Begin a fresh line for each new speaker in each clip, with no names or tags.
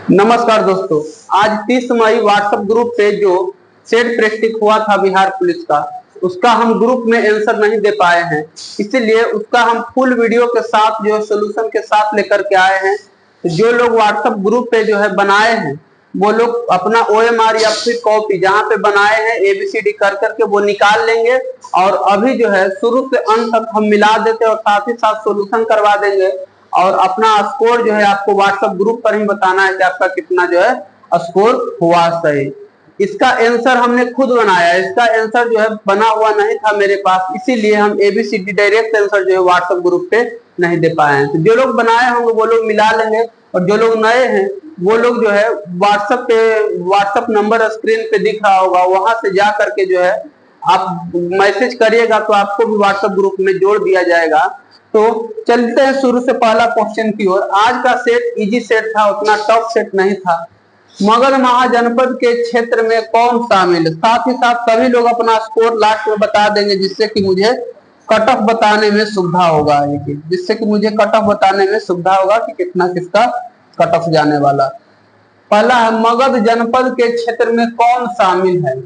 नमस्कार दोस्तों, आज 30 मई व्हाट्सएप ग्रुप पे जो सेट प्रेस्टिक हुआ था बिहार पुलिस का, उसका हम ग्रुप में आंसर नहीं दे पाए हैं। इसीलिए उसका हम फुल वीडियो के साथ जो सोल्यूशन के साथ लेकर के आए हैं। जो लोग व्हाट्सएप ग्रुप पे जो है बनाए हैं, वो लोग अपना OMR या फिर कॉपी जहाँ पे बनाए हैं ABCD कर करके वो निकाल लेंगे और अभी जो है शुरू से अंत तक हम मिला देते और साथ ही साथ सोल्यूशन करवा देंगे। और अपना स्कोर जो है आपको व्हाट्सएप ग्रुप पर ही बताना है कि आपका कितना जो है स्कोर हुआ सही। इसका आंसर हमने खुद बनाया है, इसका आंसर जो है बना हुआ नहीं था मेरे पास, इसीलिए हम ABCD डायरेक्ट आंसर जो है व्हाट्सएप ग्रुप पे नहीं दे पाए हैं। तो जो लोग बनाए होंगे वो लोग मिला लेंगे और जो लोग नए हैं वो लोग जो है व्हाट्सएप नंबर स्क्रीन पे दिख रहा होगा, वहां से जा करके जो है आप मैसेज करिएगा तो आपको भी व्हाट्सएप ग्रुप में जोड़ दिया जाएगा। तो चलते हैं शुरू से पहला क्वेश्चन की ओर। आज का सेट इजी सेट था, उतना टफ सेट नहीं था। मगध महाजनपद के क्षेत्र में कौन शामिल है? साथ ही साथ सभी लोग अपना स्कोर लास्ट में बता देंगे जिससे कि मुझे कट ऑफ बताने में सुविधा होगा, जिससे कि मुझे कट ऑफ बताने में सुविधा होगा कि कितना किसका कट ऑफ जाने वाला। पहला है मगध जनपद के क्षेत्र में कौन शामिल है?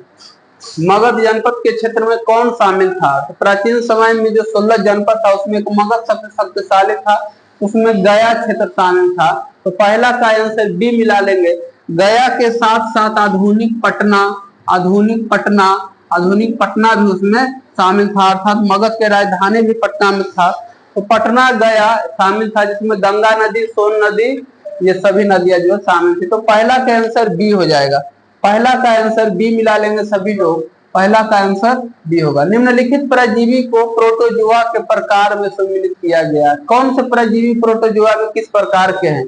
मगध जनपद के क्षेत्र में कौन शामिल था? तो प्राचीन समय में जो 16 जनपद था उसमें मगध सबसे शक्तिशाली था, उसमें गया क्षेत्र शामिल था। तो पहला का आंसर बी मिला लेंगे। गया के साथ साथ आधुनिक पटना भी उसमें शामिल था, अर्थात मगध के राजधानी भी पटना में था। तो पटना गया शामिल था जिसमें गंगा नदी, सोन नदी, ये सभी नदियां जो शामिल थी। तो पहला का आंसर बी हो जाएगा। पहला का आंसर बी मिला लेंगे सभी लोग, पहला का आंसर बी होगा। निम्नलिखित परजीवी को प्रोटोजुआ के प्रकार में सम्मिलित किया गया। कौन से परजीवी प्रोटोजुआ में किस प्रकार के हैं?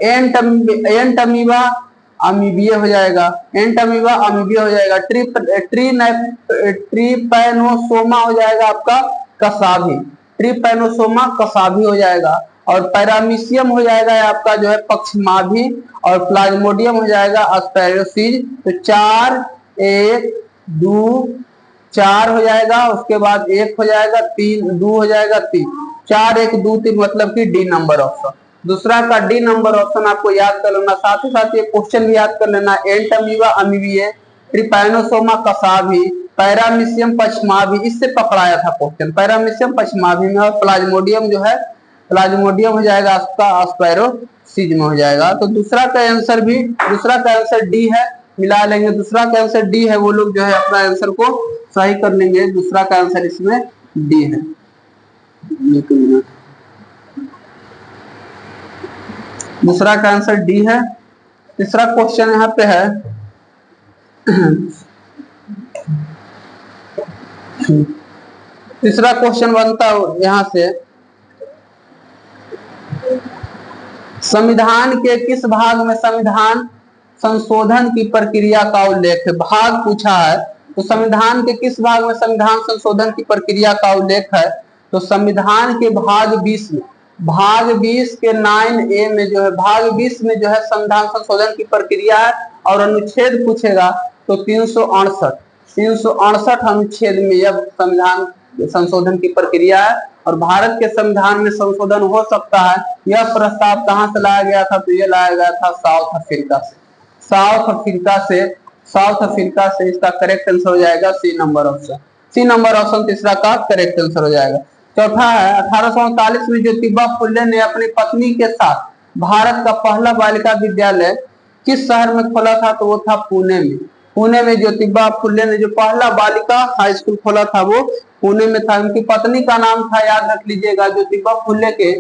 एंटमीबा अमीबिया हो जाएगा, एंटमीबा अमीबिया हो जाएगा। ट्रीपैनोसोमा हो जाएगा आपका कसाभी, ट्रीपैनोसोमा कसाभी हो जाएगा। और पैरामीशियम हो जाएगा आपका जो है पक्षमाभी, और प्लाज्मोडियम हो जाएगा एस्पेरोसीज। तो 4 1 2 4 हो जाएगा, उसके बाद 1 हो जाएगा, 3 2 हो जाएगा, 3 4 1 2 3 मतलब कि डी नंबर ऑप्शन। दूसरा का डी नंबर ऑप्शन आपको याद कर लेना, साथ ही साथ ये क्वेश्चन भी याद कर लेना। एंटमीबा अमीबिया, ट्रिपैनोसोमा कसाभी, पैरामीशियम पक्षमाभी, इससे पकड़ाया था क्वेश्चन, पैरामीशियम पक्षमाभी में। और प्लाज्मोडियम जो है, प्लाज्मोडियम हो जाएगा आपका एस्पेरोसीज में हो जाएगा। तो दूसरा का आंसर डी है, मिला लेंगे। दूसरा का आंसर डी है, वो लोग जो है अपना आंसर को सही कर लेंगे। दूसरा का आंसर इसमें डी है। दूसरा का आंसर डी है। तीसरा क्वेश्चन यहाँ पे है तीसरा क्वेश्चन बनता यहाँ से, संविधान के किस भाग में संविधान संशोधन की प्रक्रिया का उल्लेख है? भाग पूछा है, तो संविधान के किस भाग में संविधान संशोधन की प्रक्रिया का उल्लेख है? तो संविधान के भाग 20 में, भाग 20 के 9A में जो है, भाग 20 में जो है संविधान संशोधन की प्रक्रिया है। और अनुच्छेद पूछेगा तो 368 अनुच्छेद में यह संविधान संशोधन की प्रक्रिया है। और भारत के संविधान में संशोधन हो सकता है, यह प्रस्ताव कहां से लाया गया था? तो यह लाया गया था साउथ अफ्रीका से। साउथ अफ्रीका से इसका करेक्ट आंसर हो जाएगा C number option. C number option तीसरा का करेक्ट आंसर हो जाएगा। चौथा है, 1839 में ज्योतिबा फुले ने अपनी पत्नी के साथ भारत का पहला बालिका विद्यालय किस शहर में खोला था? तो वो था पुणे में। पुणे में ज्योतिबा फुले ने जो पहला बालिका हाई स्कूल खोला था वो पुणे में था। उनकी पत्नी का नाम था, याद रख लीजिएगा, ज्योतिबा फुले के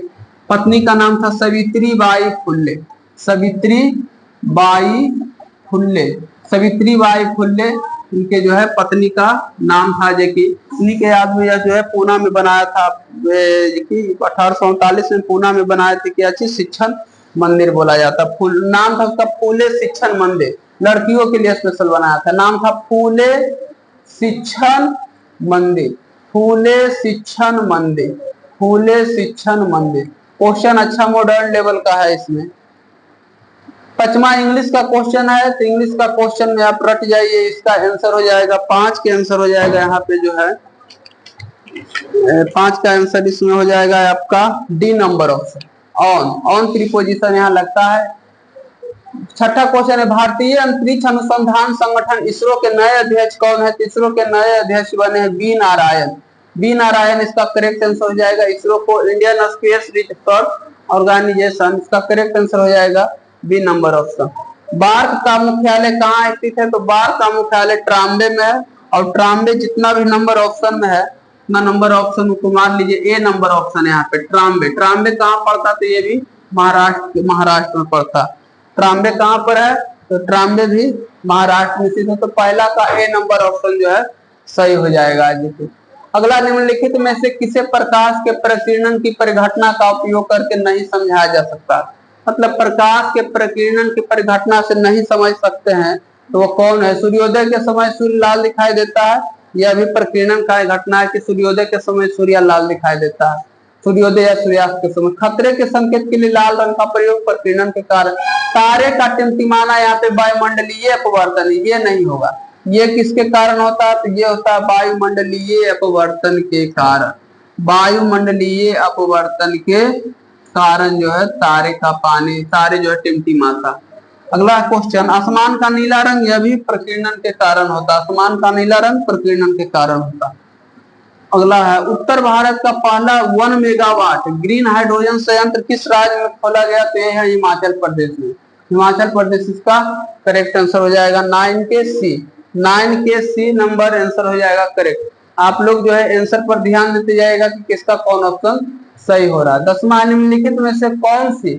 पत्नी का नाम था सावित्रीबाई फुले। सावित्रीबाई फुले उनके जो है पत्नी का नाम था। उन्हीं के याद में यह जो है पूना में बनाया था, 1839 में पूना में बनाए थे। क्या चीज? शिक्षण मंदिर बोला जाता। नाम था उसका फूले शिक्षण मंदिर, लड़कियों के लिए स्पेशल बनाया था, नाम था फूले शिक्षण मंदिर। क्वेश्चन अच्छा मॉडर्न लेवल का है इसमें। 5वां इंग्लिश का क्वेश्चन है, तो इंग्लिश का क्वेश्चन में आप रट जाइए, इसका आंसर हो जाएगा 5 के आंसर हो जाएगा यहाँ पे जो है 5 का आंसर इसमें हो जाएगा आपका D number option. On preposition यहाँ लगता है, छठा क्वेश्चन है, भारतीय अंतरिक्ष अनुसंधान संगठन इसरो के नए अध्यक्ष कौन है? तो इसरो के नए अध्यक्ष बने हैं बी नारायण। बी नारायण इसका करेक्ट आंसर हो जाएगा। इसरो को इंडियन स्पेस रिसर्च ऑर्गेनाइजेशन, इसका करेक्ट आंसर हो जाएगा बी नंबर ऑप्शन। बार्क का मुख्यालय कहाँ स्थित है? तो बार्क का मुख्यालय ट्राम्बे में है, और ट्राम्बे जितना भी नंबर ऑप्शन में है उतना नंबर ऑप्शन को मान लीजिए ए नंबर ऑप्शन है यहाँ पे ट्राम्बे। ट्राम्बे कहाँ पड़ता? तो ये भी महाराष्ट्र में पड़ता। ट्राम्बे कहाँ पर है? तो ट्राम्बे भी महाराष्ट्र में स्थित है। तो पहला का ए नंबर ऑप्शन जो है सही हो जाएगा। अगला, निम्नलिखित में से किसे प्रकाश के प्रकीर्णन की परिघटना का उपयोग करके नहीं समझाया जा सकता? मतलब प्रकाश के प्रकीर्णन की परिघटना से नहीं समझ सकते हैं तो वो कौन है? सूर्योदय के समय सूर्य लाल दिखाई देता है, यह भी प्रकीर्णन का घटना है कि सूर्योदय के समय सूर्य लाल दिखाई देता है, सूर्योदय या सूर्यास्त के समय। खतरे के संकेत के लिए लाल रंग का प्रयोग प्रकीर्णन के कारण। तारे का टिमटिमाना यहाँ पे वायुमंडलीय अपवर्तन, ये नहीं होगा। ये किसके कारण होता है? तो ये होता है वायुमंडलीय अपवर्तन के कारण। वायुमंडलीय अपवर्तन के कारण जो है तारे का पानी, तारे जो है टिमटिमाता। अगला क्वेश्चन, आसमान का नीला रंग, यह भी प्रकीर्णन के कारण होता है। आसमान का नीला रंग प्रकीर्णन के कारण होता है। अगला है, उत्तर भारत का पहला 1 मेगावाट ग्रीन हाइड्रोजन संयंत्र किस राज्य में खोला गया? तो यह है हिमाचल प्रदेश में। हिमाचल प्रदेश इसका करेक्ट आंसर हो जाएगा 9 के सी। 9 के सी नंबर आंसर हो जाएगा करेक्ट। आप लोग जो है आंसर पर ध्यान देते जाएगा कि किसका कौन ऑप्शन सही हो रहा है। 10वां, निम्नलिखित में से कौन सी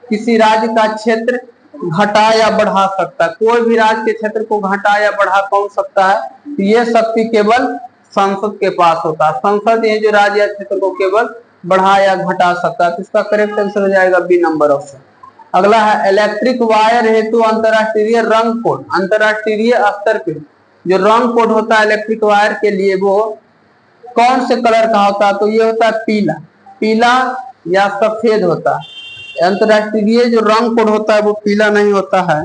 किसी राज्य का क्षेत्र घटा या बढ़ा सकता है? कोई भी राज्य के क्षेत्र को घटा या बढ़ा कौन सकता है? तो ये शक्ति केवल संसद के पास होता है। संसद ये जो राज्य क्षेत्र को केवल बढ़ा या घटा सकता है। तो इसका करेक्ट आंसर हो जाएगा बी नंबर ऑप्शन। अगला है, इलेक्ट्रिक वायर हेतु अंतरराष्ट्रीय रंग कोड, अंतरराष्ट्रीय स्तर पे जो रंग कोड होता है इलेक्ट्रिक वायर के लिए वो कौन से कलर का होता है? तो ये होता है पीला, पीला या सफेद होता है। अंतरराष्ट्रीय जो रंग कोड होता है वो पीला नहीं होता है,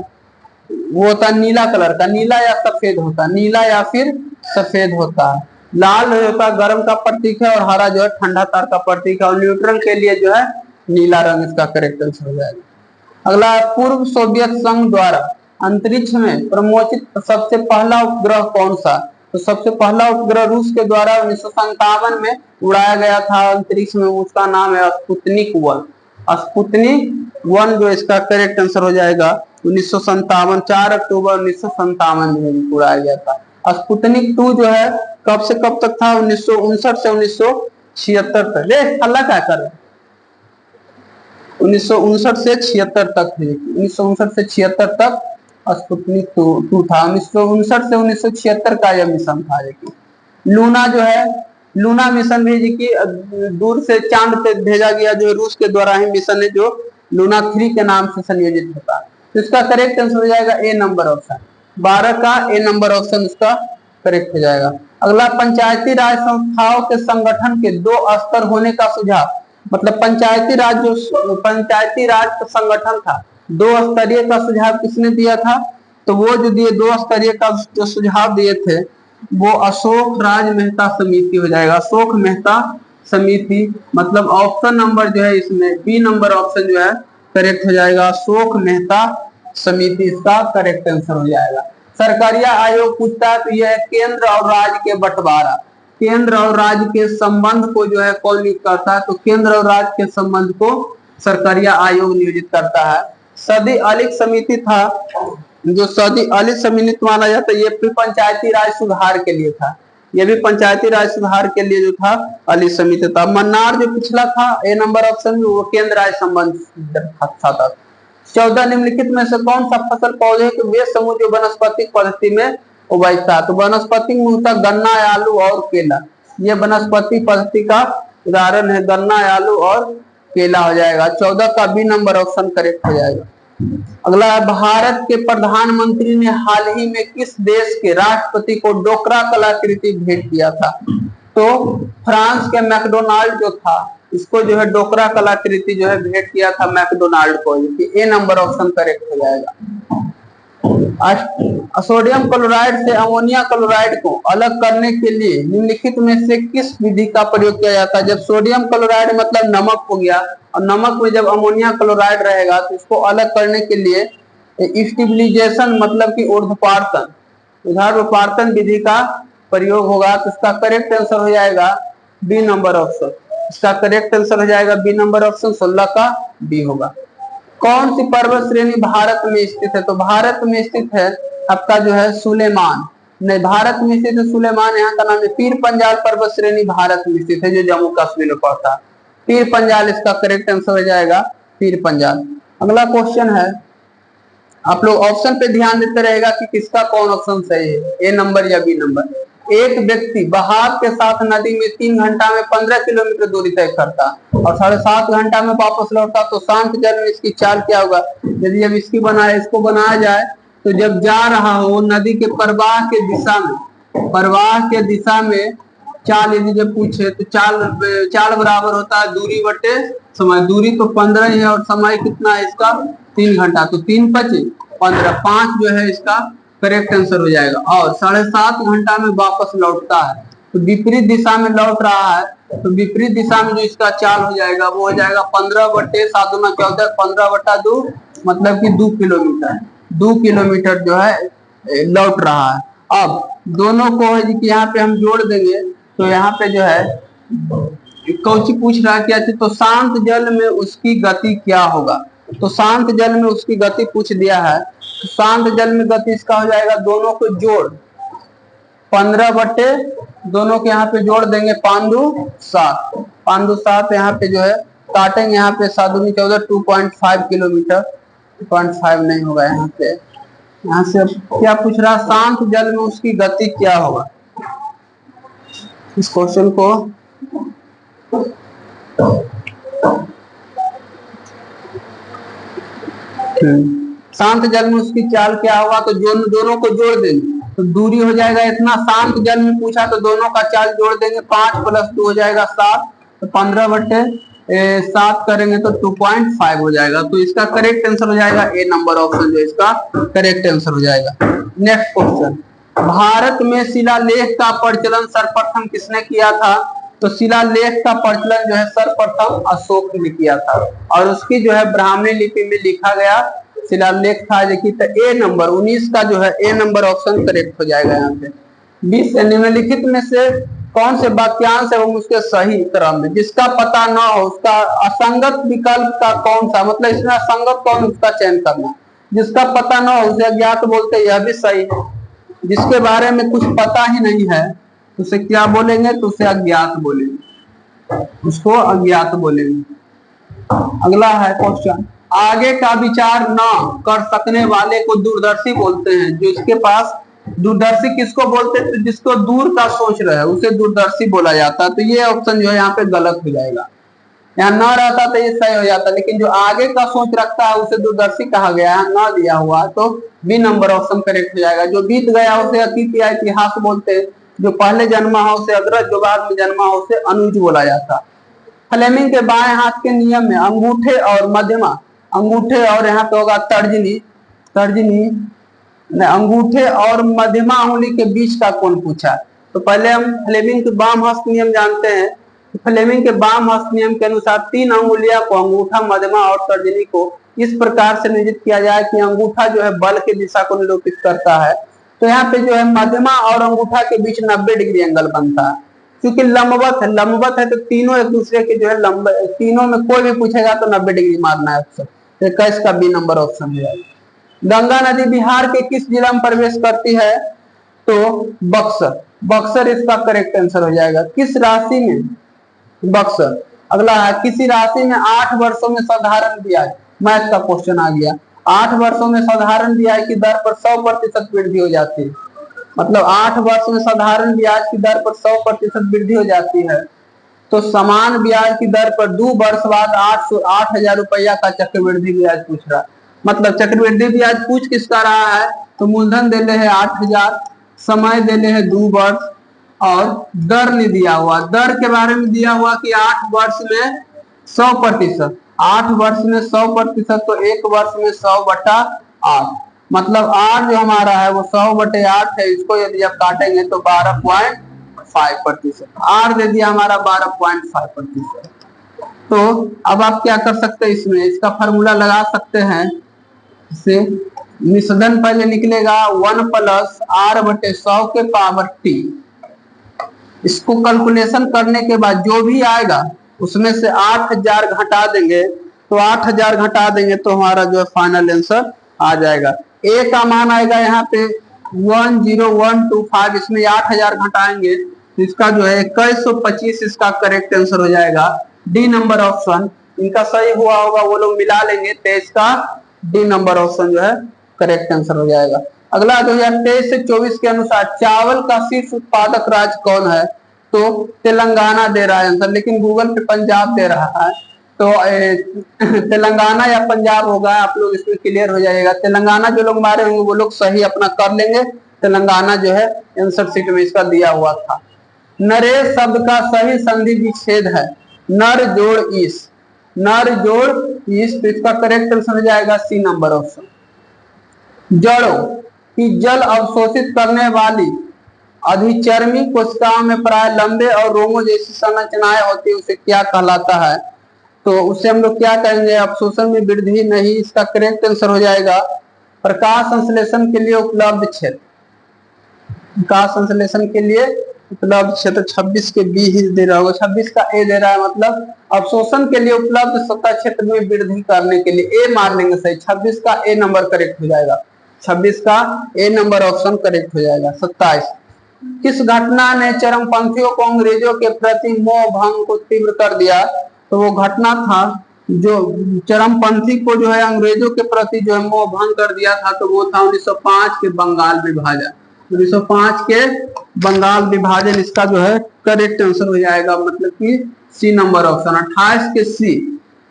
वो होता है नीला कलर का, नीला या सफेद होता है, नीला या फिर सफेद होता है। लाल होता है गर्म का प्रतीक है, और हरा जो है ठंडा तार का प्रतीक है, और न्यूट्रल के लिए जो है नीला रंग इसका करेक्ट आंसर हो जाएगा। अगला, पूर्व सोवियत संघ द्वारा अंतरिक्ष में प्रमोचित सबसे पहला उपग्रह कौन सा? तो सबसे पहला उपग्रह रूस के द्वारा 1957 में उड़ाया गया था अंतरिक्ष में, उसका नाम है स्पुतनिक 1। स्पुतनिक 1 जो इसका करेक्ट आंसर हो जाएगा 1957, 4 अक्टूबर 1957 में उड़ाया गया था। स्पुतनिक 2 जो है कब से कब तक था? 1959 से 1976 तक। अल्लाह क्या करे, 1959 से 76 तक है। 1959 से 76 तक स्पुतनिक 2 था। 1959 से 1976 का यह मिशन था। लूना जो है, लूना मिशन भी की दूर से चांद पे भेजा गया जो रूस के द्वारा ही मिशन है, जो लूना 3 के नाम से संयोजित होता है। तो इसका करेक्ट आंसर हो जाएगा ए नंबर ऑप्शन। 12 का ए नंबर ऑप्शन इसका करेक्ट हो जाएगा। अगला, पंचायती राज संस्थाओं के संगठन के 2 स्तर होने का सुझाव। मतलब पंचायती राज जो पंचायती राज का संगठन था, 2 स्तरीय का सुझाव किसने दिया था? तो वो जो दिए 2 स्तरीय का जो सुझाव दिए थे वो अशोक राज मेहता समिति हो जाएगा। अशोक मेहता समिति, मतलब ऑप्शन नंबर जो है इसमें बी नंबर ऑप्शन जो है करेक्ट हो जाएगा। अशोक मेहता समिति इसका करेक्ट आंसर हो जाएगा। सरकारिया आयोग पूछता है तो यह केंद्र और राज्य के बंटवारा, केंद्र और राज्य के संबंध को जो है कौन नियुक्त करता है? तो केंद्र और राज्य के संबंध को सरकारिया आयोग नियोजित करता है। सदी अलीक समिति था, जो सदी अलीक समिति माना जाता है, ये भी पंचायती राज सुधार के लिए था। ये भी पंचायती राज सुधार के लिए जो था अलीक समिति था। मन्नार जो पिछला था ए नंबर ऑप्शन में, वो केंद्र राज्य संबंध था। 14, निम्नलिखित में से कौन सा फसल पौधे के वे समूह जो वनस्पतिक पद्धति में उगाता है? तो वनस्पति मूलतः गन्ना, आलू और केला, ये वनस्पति पद्धति का उदाहरण है। गन्ना, आलू और केला हो जाएगा। 14 का बी नंबर ऑप्शन करेक्ट हो जाएगा। अगला, भारत के प्रधानमंत्री ने हाल ही में किस देश के राष्ट्रपति को डोकरा कलाकृति भेंट किया था? तो फ्रांस के मैकडोनाल्ड जो था, इसको जो है डोकरा कलाकृति जो है भेंट किया था मैकडोनाल्ड को। ए नंबर ऑप्शन करेक्ट हो जाएगा। सोडियम क्लोराइड से अमोनिया क्लोराइड को अलग करने के लिए निम्नलिखित में से किस विधि का प्रयोग किया जाता है? जब सोडियम क्लोराइड मतलब नमक हो गया, और नमक में जब अमोनिया क्लोराइड रहेगा तो इसको अलग करने के लिए स्टेबलाइजेशन मतलब कि ऊर्ध्वपातन, ऊर्ध्वपातन विधि का प्रयोग होगा। तो इसका करेक्ट आंसर हो जाएगा बी नंबर ऑप्शन। इसका करेक्ट आंसर हो जाएगा बी नंबर ऑप्शन, 16 का बी होगा। कौन सी पर्वत श्रेणी भारत में स्थित है? तो भारत में स्थित है आपका जो है सुलेमान, नहीं भारत में स्थित है सुलेमान, यहाँ का नाम है पीर पंजाल पर्वत श्रेणी भारत में स्थित है जो जम्मू कश्मीर में पड़ता है। पीर पंजाल इसका करेक्ट आंसर हो जाएगा, पीर पंजाल। अगला क्वेश्चन है, आप लोग ऑप्शन पे ध्यान देते रहेगा कि किसका कौन ऑप्शन सही है, ए नंबर या बी नंबर। एक व्यक्ति बहाव के साथ नदी में 3 घंटा में 15 किलोमीटर दूरी तय करता और 7.5 घंटा में वापस लौटता, तो शांत जल में इसकी चाल क्या होगा? यदि अब इसको बनाया जाए तो जब जा रहा हो नदी के प्रवाह के दिशा में चाल यदि जब पूछे तो चाल बराबर होता है दूरी बटे समय। दूरी तो 15 है और समय कितना है इसका? 3 घंटा। तो 3 × 5 = 15, 5 जो है इसका करेक्ट आंसर हो जाएगा। और 7.5 घंटा में वापस लौटता है, तो विपरीत दिशा में लौट रहा है, तो विपरीत दिशा में जो इसका चाल हो जाएगा वो हो जाएगा 15 बटे 7 × 14, 15/2 मतलब कि 2 किलोमीटर। 2 किलोमीटर जो है लौट रहा है। अब दोनों को यहाँ पे हम जोड़ देंगे तो यहाँ पे जो है कौची पूछ रहा है क्या चीज? तो शांत जल में उसकी गति क्या होगा? तो शांत जल में उसकी गति पूछ दिया है। तो शांत जल में गति इसका हो जाएगा, दोनों को जोड़ 15 बटे दोनों के यहाँ पे जोड़ देंगे 5 × 7, 5 × 7 यहाँ पे जो है काटेंगे, यहाँ पे 7 × 14 2.5 किलोमीटर, 2.5 नहीं होगा यहाँ पे। यहाँ से क्या पूछ रहा? शांत जल में उसकी गति क्या होगा? इस क्वेश्चन को शांत जल में उसकी चाल क्या होगा? तो दोनों को जोड़ देंगे तो दूरी हो जाएगा इतना। शांत जल में पूछा तो दोनों का चाल जोड़ देंगे, 5 + 2 हो जाएगा 7, तो 15 बटे 7 करेंगे तो 2.5 हो जाएगा। तो इसका करेक्ट आंसर हो जाएगा ए नंबर ऑप्शन, जो इसका करेक्ट आंसर हो जाएगा। नेक्स्ट क्वेश्चन, भारत में शिलालेख का प्रचलन सर्वप्रथम किसने किया था? तो शिलालेख का प्रचलन जो है सर्वप्रथम अशोक ने किया था और उसकी जो है ब्राह्मणी लिपि में लिखा गया शिलालेख था। देखिए तो ए नंबर 19 का जो है ए नंबर ऑप्शन करेक्ट हो जाएगा। यहाँ पे 20 निम्नलिखित में से कौन से वाक्यांश एवं उसके सही क्रम में जिसका पता न हो उसका असंगत विकल्प का कौन सा, मतलब इसमें असंगत कौन उसका चयन करना। जिसका पता न हो उसे अज्ञात बोलते, यह भी सही है। जिसके बारे में कुछ पता ही नहीं है उसे क्या बोलेंगे? तो उसे अज्ञात बोलेंगे, उसको अज्ञात बोलेंगे। अगला है क्वेश्चन, आगे का विचार न कर सकने वाले को दूरदर्शी बोलते हैं। जो इसके पास दूरदर्शी किसको बोलते हैं? तो जिसको दूर का सोच रहे है उसे दूरदर्शी बोला जाता है। तो ये ऑप्शन जो है यहाँ पे गलत हो जाएगा, यहाँ न रहता तो ये सही हो जाता, लेकिन जो आगे का सोच रखता है उसे दूरदर्शी कहा गया है, न दिया हुआ तो बी नंबर ऑप्शन करेक्ट हो जाएगा। जो बीत गया उसे अतीत या इतिहास बोलते हैं, जो पहले जन्मा हो उसे अग्रज, जो बाद में जन्मा हो उसे अनुज बोला जाता। फ्लेमिंग के बाएं हाथ के नियम में अंगूठे और मध्यमा, अंगूठे और यहाँ पे होगा तर्जनी, अंगूठे और मध्यमा उंगली के बीच का कोण पूछा। तो पहले हम फ्लेमिंग के बाम हस्त नियम जानते हैं। तो फ्लेमिंग के बाम हस्त नियम के अनुसार 3 अंगुलियां को, अंगूठा, मध्यमा और तर्जनी को इस प्रकार से नियोजित किया जाए कि अंगूठा जो है बल की दिशा को निरूपित करता है। तो यहाँ पे जो है मध्यमा और अंगूठा के बीच 90 डिग्री एंगल बनता है। क्योंकि लंबवत है तो तीनों एक दूसरे के जो है लंबे, तीनों में कोई भी पूछेगा तो 90 डिग्री मारना है ऑप्शन। तो इसका बी नंबर ऑप्शन है। गंगा नदी बिहार के किस जिला में प्रवेश करती है? तो बक्सर इसका करेक्ट आंसर हो जाएगा। किस राशि में? बक्सर। अगला है, किसी राशि में 8 वर्षों में साधारण ब्याज, मैथ का क्वेश्चन आ गया। 8 वर्षों में साधारण ब्याज की दर पर 100% वृद्धि हो जाती है। मतलब 8 वर्ष में साधारण ब्याज की दर पर 100% वृद्धि हो जाती है। तो समान ब्याज की दर पर 2 वर्ष बाद 8,000 रुपया का चक्रवृद्धि ब्याज पूछ रहा है। मतलब चक्रवृद्धि ब्याज पूछ किसका रहा है? तो मूलधन दे ले है 8,000, समय दे ले है 2 वर्ष और दर नहीं दिया हुआ। दर के बारे में दिया हुआ कि 8 वर्ष में 100%, 8 वर्ष में 100%, तो 1 वर्ष में 100/8, मतलब r जो हमारा है वो 100/8 है। इसको यदि आप काटेंगे तो 12.5%, r दे दिया हमारा 12.5%। तो अब आप क्या कर सकते हैं, इसमें इसका फार्मूला लगा सकते हैं। इससे मिश्रण पहले निकलेगा 1 प्लस r बटे 100 के पावर t। इसको कैलकुलेशन करने के बाद जो भी आएगा उसमें से 8000 घटा देंगे, तो 8000 घटा देंगे तो हमारा जो है फाइनल आंसर आ जाएगा। a का मान आएगा यहाँ पे 10125, इसमें 8000 घटाएंगे तो इसका जो है 2125 इसका करेक्ट आंसर हो जाएगा। डी नंबर ऑप्शन इनका सही हुआ होगा, वो लोग मिला लेंगे तो इसका डी नंबर ऑप्शन जो है करेक्ट आंसर हो जाएगा। अगला 2023 से 24 के अनुसार चावल का शीर्ष उत्पादक राज्य कौन है? तो तेलंगाना दे रहा है आंसर, लेकिन गूगल पे पंजाब दे रहा है, तो तेलंगाना या पंजाब होगा, आप लोग इसमें क्लियर हो जाएगा। तेलंगाना जो लोग मारे होंगे वो लोग सही अपना कर लेंगे, तेलंगाना जो है आंसर शीट में इसका दिया हुआ था। नरेश शब्द का सही संधि विच्छेद है नर जोड़ ईस, नर जोड़ ईस, तो इसका करेक्ट आंसर हो जाएगा सी नंबर ऑप्शन। जड़ों की जल अवशोषित करने वाली अधिचर्मी कोशिकाओं में प्राय लंबे और रोमों जैसी संरचनाएं होती है, उसे क्या कहलाता है? तो उसे हम लोग क्या कहेंगे? अवशोषण में वृद्धि नहीं, इसका करेक्ट आंसर हो जाएगा प्रकाश संश्लेषण के लिए उपलब्ध क्षेत्र, प्रकाश संश्लेषण के लिए उपलब्ध क्षेत्र 26 के बी ही दे रहा होगा, 26 का ए दे रहा है, मतलब अवशोषण के लिए उपलब्ध सतह क्षेत्र में वृद्धि करने के लिए ए मार लेंगे सही, 26 का ए नंबर करेक्ट हो जाएगा, 26 का ए नंबर ऑप्शन करेक्ट हो जाएगा। 27 किस घटना ने चरमपंथियों को अंग्रेजों के प्रति मोह भंग को तीव्र कर दिया? तो वो घटना था जो चरमपंथी को जो है अंग्रेजों के प्रति जो है मोह भंग कर दिया था, तो वो था 1905 के बंगाल विभाजन, 1905 के बंगाल विभाजन इसका जो है करेक्ट आंसर हो जाएगा, मतलब कि सी नंबर ऑप्शन। 28 के सी,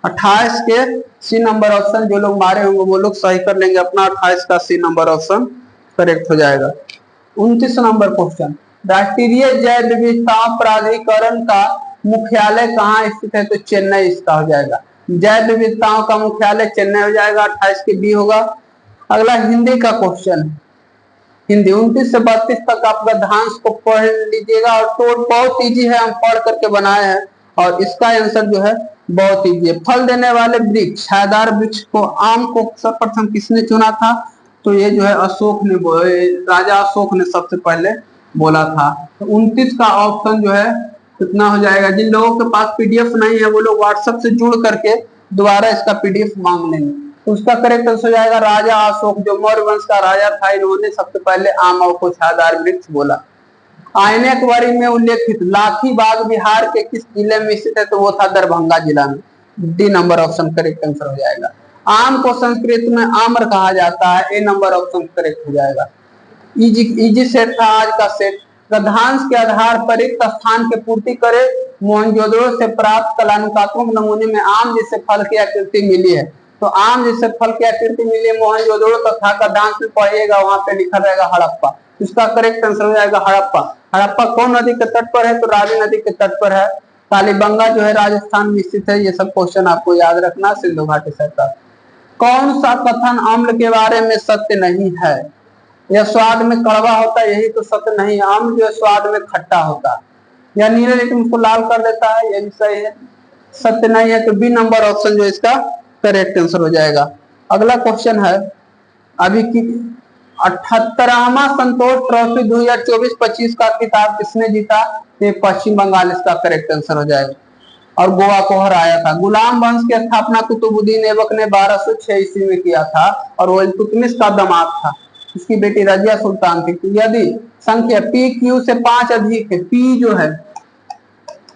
28 के सी नंबर ऑप्शन जो लोग मारे होंगे वो लोग सही कर लेंगे अपना, 28 का सी नंबर ऑप्शन करेक्ट हो जाएगा। 29 नंबर क्वेश्चन, राष्ट्रीय जैव विविधता प्राधिकरण का मुख्यालय कहाँ स्थित है? तो चेन्नई इसका हो जाएगा, जैव विविधताओं का मुख्यालय चेन्नई हो जाएगा, 28 के बी होगा। अगला हिंदी का क्वेश्चन, हिंदी 29 से 32 तक आप गद्यांश को पढ़ लीजिएगा, और तो बहुत इजी है, हम पढ़ करके बनाए हैं, और इसका आंसर जो है बहुत इजी है। फल देने वाले वृक्ष, छायादार वृक्ष को, आम को सर्वप्रथम किसने चुना था? तो ये जो है अशोक ने, राजा अशोक ने सबसे पहले बोला था। तो 29 का ऑप्शन जो है कितना हो जाएगा? जिन लोगों के पास पीडीएफ नहीं है वो लोग व्हाट्सएप से जुड़ करके दोबारा इसका पीडीएफ मांग लेंगे, तो उसका करेक्ट आंसर हो जाएगा राजा अशोक, जो मौर्य वंश का राजा था, इन्होंने सबसे पहले आम को छायादार वृक्ष बोला। आयने कुंवरी में उल्लेखित लाठी बाग बिहार के किस जिले में स्थित है? तो वो था दरभंगा जिला में, D number option correct answer हो जाएगा। आम को संस्कृत में आम्र कहा जाता है, ए नंबर ऑप्शन करेक्ट हो जाएगा। इजी सेट था आज का सेट। गद्यांश के आधार पर रिक्त स्थान की पूर्ति करे, मोहनजोदड़ो से प्राप्त कलानुकात्मक नमूने में आम जैसे फल की आकृति मिली है, तो आम जैसे फल की आकृति मिली है मोहनजोदड़ो तथा गद्यांश में पढ़िएगा, वहां पे लिखा रहेगा हड़प्पा, इसका करेक्ट आंसर हो जाएगा हड़प्पा। हड़प्पा कौन नदी के तट पर है? तो रावी नदी के तट पर है। कालीबंगा जो है राजस्थान में स्थित है, ये सब क्वेश्चन आपको याद रखना, सिंधु घाटी सरकार। कौन सा कथन अम्ल के बारे में सत्य नहीं है? यह स्वाद में कड़वा होता है, यही तो सत्य नहीं है। अम्ल जो है स्वाद में खट्टा होता है, या नीले लेकिन उसको लाल कर देता है, यह भी सही है, सत्य नहीं है, तो बी नंबर ऑप्शन जो इसका करेक्ट आंसर हो जाएगा। अगला क्वेश्चन है अभी की 78वां संतोष ट्रॉफी 2024-25 का खिताब किसने जीता? ये पश्चिम बंगाल इसका करेक्ट आंसर हो जाएगा, और गोवा को हराया था। गुलाम वंश की स्थापना कुतुबुद्दीन ऐबक ने 1206 ईस्वी में किया था, और वो इल्तुतमिश का दामाद था, इसकी बेटी रजिया सुल्तान थी। तो यदि संख्या पी क्यू से 5 अधिक है, पी जो है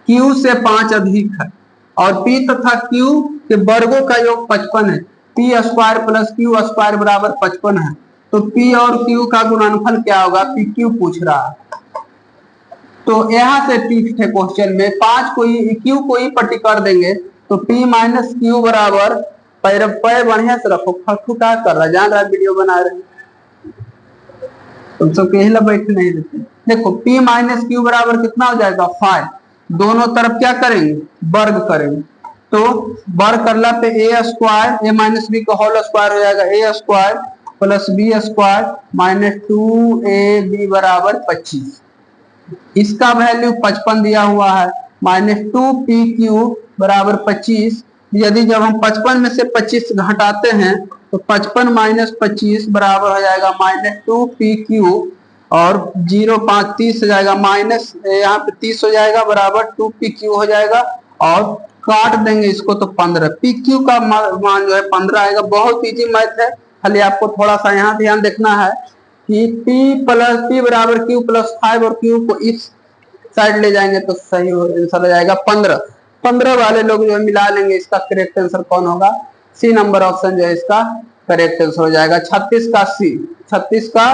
क्यू से 5 अधिक है, और पी तथा क्यू के वर्गों का योग 55 है, P square plus Q square बराबर 55 है, तो पी और क्यू का गुणनफल क्या होगा? पी क्यू पूछ रहा है, तो यहाँ से ठीक है क्वेश्चन में 5 को क्यू को ही पट्टी कर देंगे, तो पी माइनस क्यू बराबर, पैर बढ़िया से रखो, फटू क्या कर रहा है, जान रहा वीडियो बना रहे, तुम सब के बैठे नहीं देते। देखो P माइनस क्यू बराबर कितना हो जाएगा? 5, दोनों तरफ क्या करेंगे? वर्ग करेंगे, तो वर्ग करला पे A square, A minus B का होल स्क्वायर हो जाएगा, A square plus B square minus 2ab बराबर 25, इसका वैल्यू 55 दिया हुआ है, माइनस 2p क्यू बराबर 25, यदि जब हम 55 में से 25 घटाते हैं तो 55 माइनस 25 बराबर हो जाएगा -2pq, और 0 5 30 हो जाएगा, माइनस यहाँ पे 30 हो जाएगा बराबर 2pq हो जाएगा, और काट देंगे इसको तो 15 pq का मान जो है 15 आएगा। बहुत इजी मैथ है, खाली आपको थोड़ा सा यहाँ ध्यान देखना है कि p बराबर q प्लस 5 और q को इस साइड ले जाएंगे तो सही आंसर हो जाएगा 15। 15 वाले लोग जो है मिला लेंगे, इसका करेक्ट आंसर कौन होगा? सी नंबर ऑप्शन जो है इसका करेक्ट आंसर हो जाएगा। 36 का सी, 36 का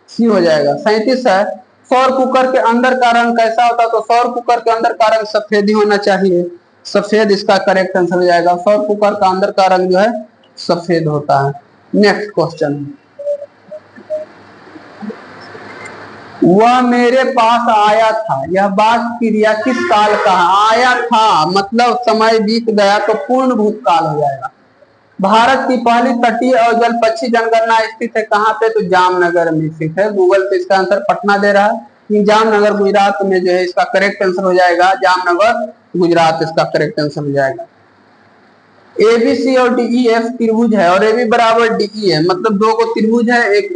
सी हो जाएगा। 37 है, सौर कुकर के अंदर का रंग कैसा होता है? तो सौर कुकर के अंदर का रंग सफेद ही होना चाहिए, सफेद इसका करेक्ट आंसर हो जाएगा। सौर कुकर का अंदर का रंग जो है सफेद होता है। नेक्स्ट क्वेश्चन, वह मेरे पास आया था, यह बात क्रिया किस काल का? आया था मतलब समय बीत गया तो पूर्ण भूतकाल हो जाएगा। भारत की पहली तटीय और जलपक्षी जनगणना स्थित है कहाँ पे? तो जामनगर में स्थित है। गूगल पे इसका आंसर पटना दे रहा है, जामनगर गुजरात में जो है इसका करेक्ट आंसर हो जाएगा। जामनगर गुजरात इसका करेक्ट आंसर हो जाएगा। एबीसी और डीईएफ त्रिभुज है और एबी बराबर डीई है, मतलब दो को त्रिभुज है, एक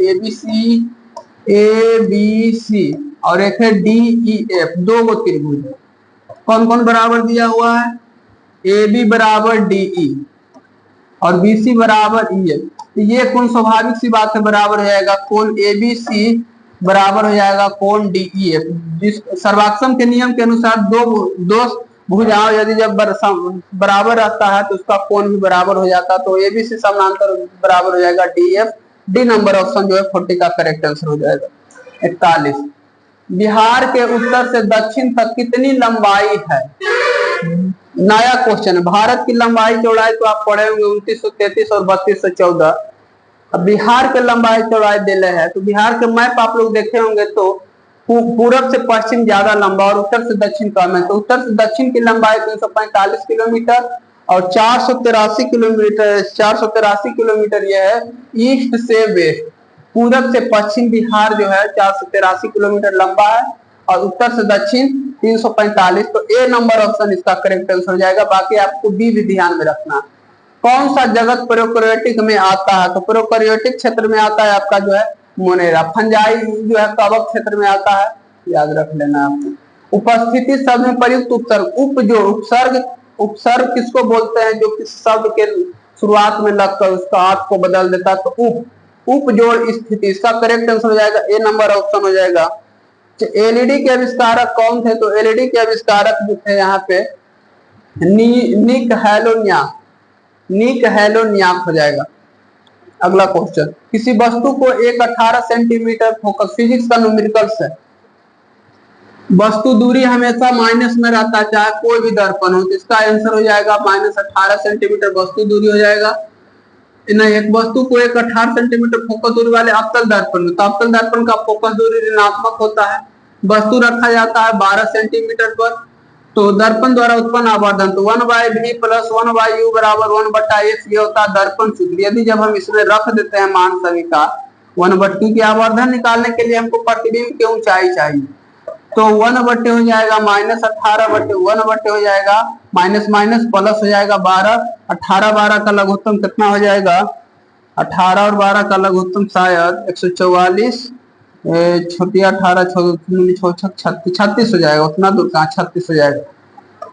एबीसी और एक है डीईएफ, दो को त्रिभुज है। कौन कौन बराबर दिया हुआ है? एबी बराबर डीई और बीसी बराबर ईएफ। तो ये कौन स्वाभाविक सी बात है बराबर हो जाएगा कोण एबीसी बराबर हो जाएगा कोण डीईएफ। जिस सर्वाक्षम के नियम के अनुसार दो भुजाओं यदि जब बराबर रहता है तो उसका कोण भी बराबर हो जाता है। तो एबीसी समानांतर बराबर हो जाएगा डीएफ। डी नंबर ऑप्शन जो है 40 का करेक्ट आंसर हो जाएगा। 41, बिहार के उत्तर से दक्षिण तक कितनी लंबाई है? नया क्वेश्चन है। भारत की लंबाई चौड़ाई तो आप पढ़े होंगे 2933 और 3214। अब बिहार के लंबाई चौड़ाई दिले है तो बिहार के मैप आप लोग देखे होंगे तो पूरब से पश्चिम ज्यादा लंबा और उत्तर से दक्षिण कम है। तो उत्तर से दक्षिण की लंबाई 345 किलोमीटर और 483 किलोमीटर यह है ईस्ट से वेस्ट। पूरब से पश्चिम बिहार जो है 483 किलोमीटर लंबा है और उत्तर से दक्षिण 345। तो ए नंबर ऑप्शन इसका करेक्ट आंसर हो जाएगा। बाकी आपको बी भी ध्यान में रखना। कौन सा जगत प्रोकैरियोटिक में आता है? तो प्रोकैरियोटिक क्षेत्र में आता है आपका जो है मोनेरा। फंजाई जो है कवक क्षेत्र में आता है, याद रख लेना आपको। उपस्थिति शब्द में प्रयुक्त उपसर्ग, उपजोड़, उपसर्ग किसको बोलते हैं? जो किस शब्द के शुरुआत में लगकर उसका अर्थ को बदल देता है तो उपजोड़ स्थिति, इसका करेक्ट आंसर हो जाएगा ए नंबर ऑप्शन हो जाएगा। एलईडी के आविष्कारक कौन थे? तो एलईडी के आविष्कारक जो थे यहाँ पे निक हेलोनियाक हो जाएगा। अगला क्वेश्चन, किसी वस्तु को एक 18 सेंटीमीटर फोकस, फिजिक्स का न्यूमेरिकल्स है। वस्तु दूरी हमेशा माइनस में रहता है चाहे कोई भी दर्पण हो, तो इसका आंसर हो जाएगा -18 सेंटीमीटर वस्तु दूरी हो जाएगा। एक वस्तु को एक 18 सेंटीमीटर फोकस दूरी वाले अवतल दर्पण में, तो अवतल दर्पण का फोकस दूरी ऋणात्मक होता है। वस्तु रखा जाता है 12 सेंटीमीटर पर। तो दर्पण द्वारा उत्पन्न आवर्धन तो 1/v प्लस 1/u बराबर 1/x ये होता है दर्पण सूत्र। यदि जब हम इसमें रख देते हैं मान सभी का 1/2 की आवर्धन निकालने के लिए हमको प्रतिबिंब की ऊंचाई चाहिए, तो 1/, हो जाएगा -18/1/, हो जाएगा माइनस माइनस प्लस हो जाएगा 12। 18 12 का लघुत्तम कितना हो जाएगा? 18 और 12 का लघुत्तम शायद 144, छोटी 18 36 हो जाएगा, उतना दूर कहाँ 36 हो जाएगा।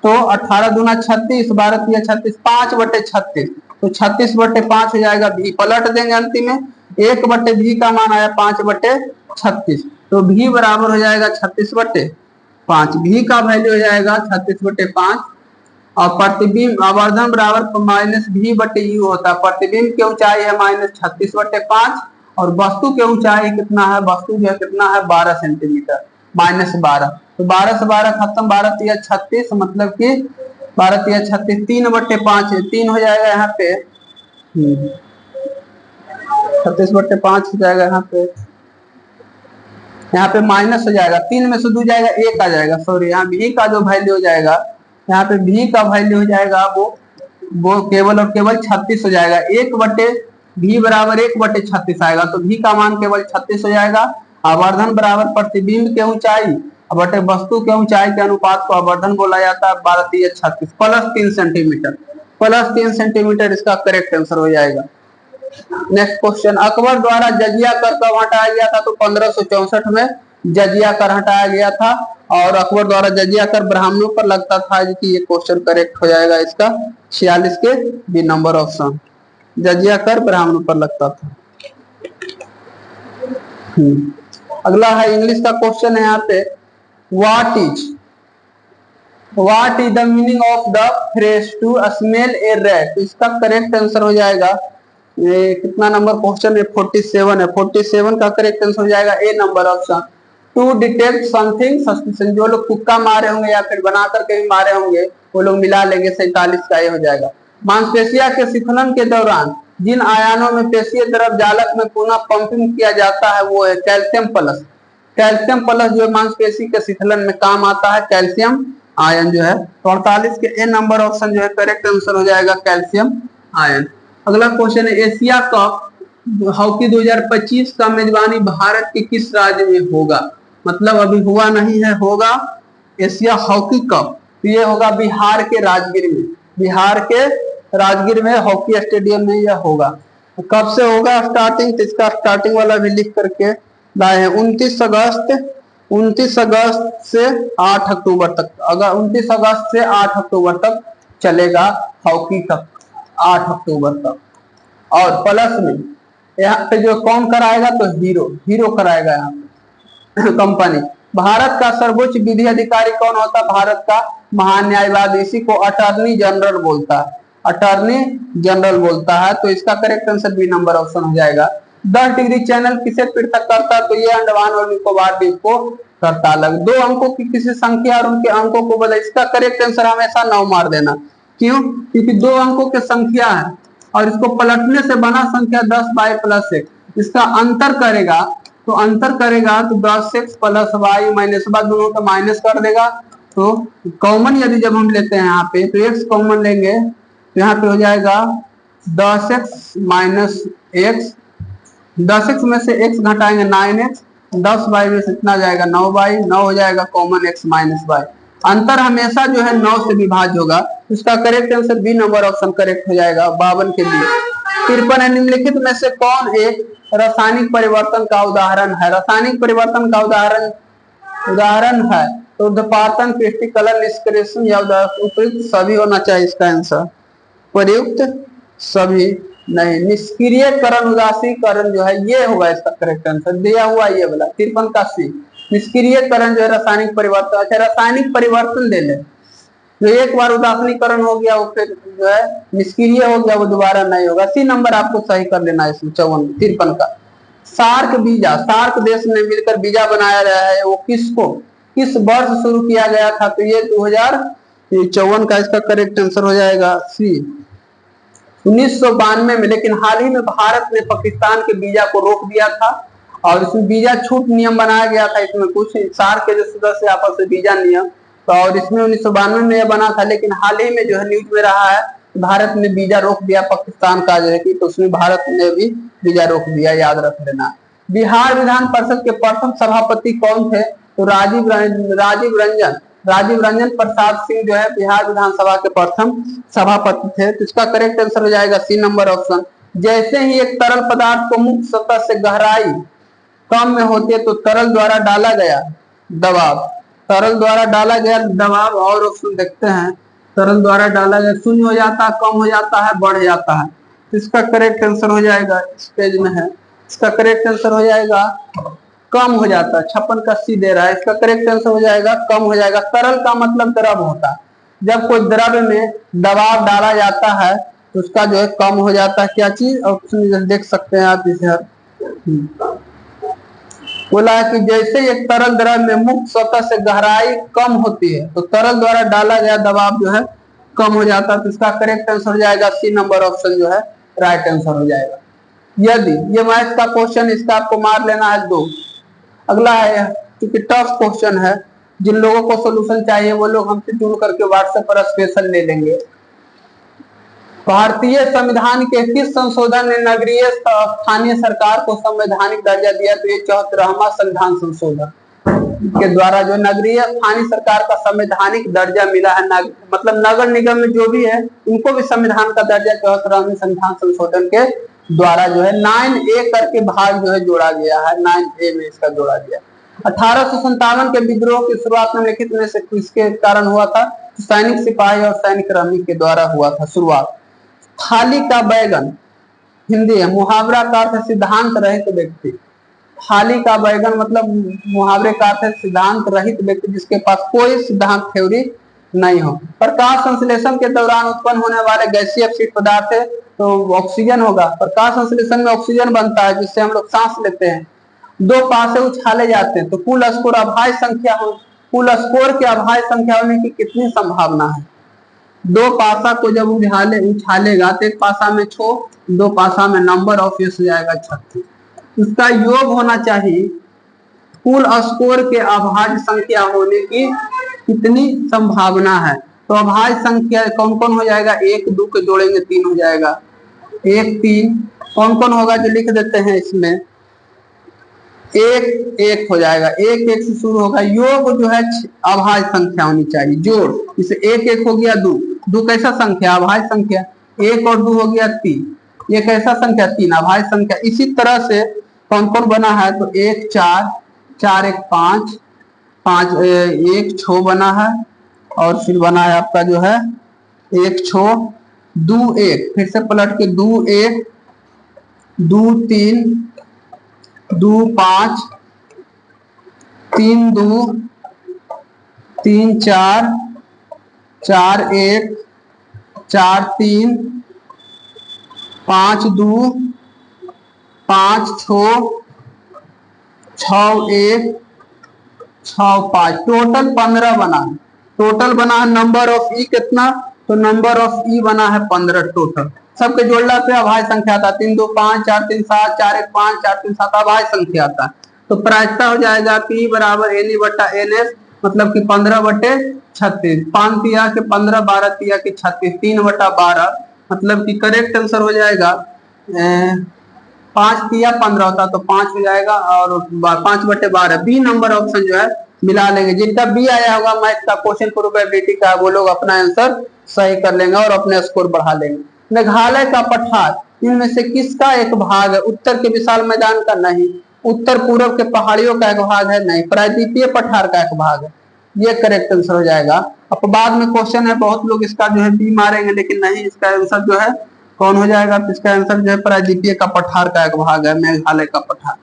तो 18 दूना 36, 12 तिया 36, 5/36, तो 36/5 हो जाएगा। भी पलट देंगे अंतिम में, 1/v का मान आया 5/36, तो v बराबर हो जाएगा 36/5। v का वैल्यू हो जाएगा 36/5 और प्रतिबिंब आवर्धन बराबर -v/u होता है। प्रतिबिंब की ऊंचाई है -36/5 और वस्तु की ऊंचाई कितना है? वस्तु जो है कितना है? 12 सेंटीमीटर, -12। तो 12 से 12 खत्म, 12 तिया 36, मतलब कि 12 तिया 36, 3/5 है, 3 हो जाएगा यहाँ पे, 36/5 हो जाएगा यहाँ पे माइनस हो जाएगा, 3 में से 2 जाएगा 1 आ जाएगा, सॉरी यहाँ v का जो वैल्यू हो जाएगा, यहाँ पे v का वैल्यू हो जाएगा वो केवल और केवल 36 हो जाएगा। 1/v बराबर 1/36 आएगा, तो v का मान केवल 36 हो जाएगा। आवर्धन बराबर प्रतिबिंब के ऊंचाई बटे वस्तु के ऊंचाई के अनुपात को आवर्धन बोला जाता है। 12 तिया 36 प्लस 3 सेंटीमीटर, प्लस 3 सेंटीमीटर इसका करेक्ट आंसर हो जाएगा। नेक्स्ट क्वेश्चन, अकबर द्वारा जजिया कर कब हटाया गया था? तो 1564 में जजिया कर हटाया गया था और अकबर द्वारा जजिया कर ब्राह्मणों पर लगता था। कि ये क्वेश्चन करेक्ट हो जाएगा इसका 46 के बी नंबर ऑप्शन, जजिया कर ब्राह्मणों पर लगता था। अगला है इंग्लिश का क्वेश्चन है यहाँ पे, what is the meaning of the phrase to smell a rat? इसका करेक्ट आंसर हो जाएगा, ये कितना नंबर क्वेश्चन है? 47 है। 47 का करेक्ट आंसर हो जाएगा A number option, to detect something suspicious. जो लोग तुक्का मारे होंगे या फिर बना करके भी मारे होंगे वो लोग मिला लेंगे, 47 का ये हो जाएगा। मांसपेशिया के शिथिलन के दौरान जिन आयनों में पेशीय द्रव जालक में पुनः पंपिंग किया जाता है वो है कैल्शियम प्लस। कैल्शियम प्लस जो मांसपेशी के शिथिलन में काम आता है, कैल्शियम आयन जो है। 48 के ए नंबर ऑप्शन जो है करेक्ट आंसर हो जाएगा कैल्शियम आयन। अगला क्वेश्चन है, एशिया कप हॉकी 2025 का मेजबानी भारत के किस राज्य में होगा? मतलब अभी हुआ नहीं है, होगा एशिया हॉकी कप, तो ये होगा बिहार के राजगीर में। बिहार के राजगीर में हॉकी स्टेडियम में यह होगा। तो कब से होगा स्टार्टिंग? तो इसका स्टार्टिंग वाला भी लिख करके लाए हैं, 29 अगस्त से 8 अक्टूबर तक। अगर 29 अगस्त से 8 अक्टूबर तक चलेगा हॉकी कप, 8 अक्टूबर तक। और प्लस में यहाँ पे जो कौन कराएगा? तो हीरो कराएगा यहाँ पे कंपनी। भारत का सर्वोच्च विधि अधिकारी कौन होता है? भारत का महान्यायवादी, इसी को अटॉर्नी जनरल बोलता है, अटॉर्नी जनरल बोलता है। तो इसका correct answer B number option हो जाएगा। 10 डिग्री चैनल किसे पृथक करता है? तो ये अंडमान और निकोबार द्वीप को करता अलग। 2 अंकों की किसी संख्या और उनके अंकों को बदल, इसका करेक्ट आंसर हमेशा 9 मार देना। क्यों? क्योंकि 2 अंकों की संख्या है और इसको पलटने से बना संख्या 10y+1। इसका अंतर करेगा तो 10x plus y minus y, दोनों का माइनस कर देगा। तो कॉमन यदि जब हम लेते हैं यहाँ पे तो x कॉमन लेंगे तो यहाँ पे हो जाएगा 10x माइनस x, 10x में से x घटाएंगे 9x, 10y में से इतना जाएगा 9y, 9 हो जाएगा कॉमन x माइनस y। अंतर हमेशा जो है 9 से विभाज्य होगा। इसका correct answer B number option correct हो जाएगा 52 के लिए। 53 निम्नलिखित में से कौन एक रासायनिक परिवर्तन का उदाहरण है? रासायनिक परिवर्तन का उदाहरण है तो ऊर्ध्वपातन, क्रिस्टलीकरण, निष्क्रियण या उपयुक्त सभी होना चाहिए इसका आंसर। प्रयुक्त सभी नहीं, निष्क्रियकरण उदासीकरण जो है ये होगा इसका करेक्ट आंसर, दिया हुआ ये वाला 53 का सी। निष्क्रियकरण जो है रासायनिक परिवर्तन। अच्छा, रासायनिक परिवर्तन ले ले, जो एक बार उदासीकरण हो गया वो फिर जो है निष्क्रिय हो गया, वो दोबारा नहीं होगा। सी नंबर आपको सही कर लेना है इसमें 53 का। सार्क बीजा, सार्क देश ने मिलकर बीजा बनाया गया है, वो किस वर्ष शुरू किया गया था? तो ये 2054 का इसका करेक्ट आंसर हो जाएगा सी, 1992 में। लेकिन हाल ही में भारत ने पाकिस्तान के बीजा को रोक दिया था और इसमें बीजा छूट नियम बनाया गया था। इसमें कुछ सार्क के जो सदस्य आपस में बीजा नियम, तो और इसमें 1992 में यह बना था। लेकिन हाल ही में जो है न्यूज में रहा है भारत ने बीजा रोक दिया पाकिस्तान का जो है कि, तो उसमें भारत ने भी बीजा रोक दिया, याद रख लेना। बिहार विधान परिषद के प्रथम सभापति कौन थे? तो राजीव रंजन प्रसाद सिंह जो है बिहार विधानसभा के प्रथम सभापति थे। तो इसका करेक्ट आंसर हो जाएगा सी नंबर ऑप्शन। जैसे ही एक तरल पदार्थ को मुक्त सतह से गहराई कम में होती है तो तरल द्वारा डाला गया दबाव, और ऑप्शन देखते हैं, तरल द्वारा डाला गया शून्य हो जाता है, कम हो जाता है, बढ़ जाता है। तो इसका करेक्ट आंसर हो जाएगा, इस पेज में है, इसका करेक्ट आंसर हो जाएगा कम हो जाता है। 56 का सी दे रहा है, इसका करेक्ट आंसर हो जाएगा कम हो जाएगा। तरल का मतलब द्रव होता है, जब कोई द्रव्य में दबाव डाला जाता है तो उसका जो है कम हो जाता है। क्या चीज? ऑप्शन देख सकते हैं आप इसे, बोला है कि जैसे एक तरल द्रव में मुक्त सतह से गहराई कम होती है तो तरल द्वारा डाला गया दबाव जो है कम हो जाता है। तो इसका करेक्ट आंसर हो जाएगा सी नंबर ऑप्शन जो है राइट आंसर हो जाएगा। यदि ये मैथ का क्वेश्चन, इसका आपको मार लेना है 2। अगला है, क्योंकि टफ क्वेश्चन है, जिन लोगों को सोल्यूशन चाहिए वो लोग हमसे जुड़ करके व्हाट्सएप पर स्पेशल ले लेंगे। भारतीय संविधान के किस संशोधन ने नगरीय स्थानीय सरकार को संवैधानिक दर्जा दिया? तो ये 74वां संविधान संशोधन। के द्वारा जो नगरीय स्थानीय सरकार का संवैधानिक दर्जा मिला है, मतलब नगर निगम में जो भी है उनको भी संविधान का दर्जा 74वें संविधान संशोधन के द्वारा जो है 9A करके भाग जो है जोड़ा गया है, 9A में इसका जोड़ा गया। 1857 के विद्रोह की शुरुआत में लिखित में से किसके कारण हुआ था? सैनिक सिपाही और सैनिक कर्मी के द्वारा हुआ था शुरुआत। थाली का बैगन हिंदी है, मुहावरा का अर्थ सिद्धांत रहित व्यक्ति। थाली का बैगन मतलब मुहावरे का अर्थ सिद्धांत रहित व्यक्ति जिसके पास कोई सिद्धांत थ्योरी नहीं हो। प्रकाश संश्लेषण के दौरान उत्पन्न होने वाले गैसीय अपशिष्ट पदार्थ है तो ऑक्सीजन होगा। प्रकाश संश्लेषण में ऑक्सीजन बनता है जिससे हम लोग सांस लेते हैं। दो पासे उछाले जाते हैं तो कुल स्कोर अभाज्य संख्या हो, कुल स्कोर के अभाज्य संख्या होने की कितनी संभावना है? दो पासा को जब उछालेगा तो एक पासा में 6, दो पासा में नंबर ऑफ यस हो जाएगा 36। इसका योग होना चाहिए कुल स्कोर के अभाज्य संख्या होने की कितनी संभावना है। तो अभाज्य संख्या कौन कौन हो जाएगा? 1 2 के जोड़ेंगे 3 हो जाएगा, 1 3 कौन कौन होगा जो लिख देते हैं इसमें? 1 1 हो जाएगा, 1 1 से शुरू होगा। योग जो है अभाज्य संख्या होनी चाहिए, जोड़। इसे 1 1 हो गया 2, 2 कैसा संख्या? अभाज्य संख्या। 1 और 2 हो गया 3, ये कैसा संख्या? 3 अभाज्य संख्या। इसी तरह से कौन कौन बना है? तो 1 4 4 1 5 5 1 6 बना है, और फिर बना है आपका जो है 1 6 2 1, फिर से पलट के 2 1 2 3 2 5 3 2 3 4 4 1 4 3 5 2 5 6 6 1 6 5, टोटल 15 बना है। टोटल बना है नंबर ऑफ ई कितना? तो नंबर ऑफ ई बना है 15 टोटल। सबके जोड़ला पे अभाज्य संख्या आता है, 3 2 5 4 3 7 4 1 5 4 3 7 अभाज्य संख्या आता है। तो प्रायिकता हो जाएगा P बराबर NE बटा NS, मतलब कि 15/36। 5 तिया के 15, 12 तिया के 36, 3/12, मतलब कि करेक्ट आंसर हो जाएगा 5 तिया 15 होता तो 5 हो जाएगा, और 5/12 बी नंबर ऑप्शन जो है मिला लेंगे। जिनका बी आया होगा मैथ का क्वेश्चन प्रोबेबिलिटी का, वो लोग अपना आंसर सही कर लेंगे और अपने स्कोर बढ़ा लेंगे। मेघालय का पठार इनमें से किसका एक भाग है? उत्तर के विशाल मैदान का नहीं, उत्तर पूर्व के पहाड़ियों का एक भाग है नहीं, प्रायद्वीपीय पठार का एक भाग है, ये करेक्ट आंसर हो जाएगा। अब बाद में क्वेश्चन है, बहुत लोग इसका जो है बी मारेंगे, लेकिन नहीं, इसका आंसर जो है कौन हो जाएगा? तो इसका आंसर जो है प्रायद्वीपीय का पठार का एक भाग है, मेघालय का पठार।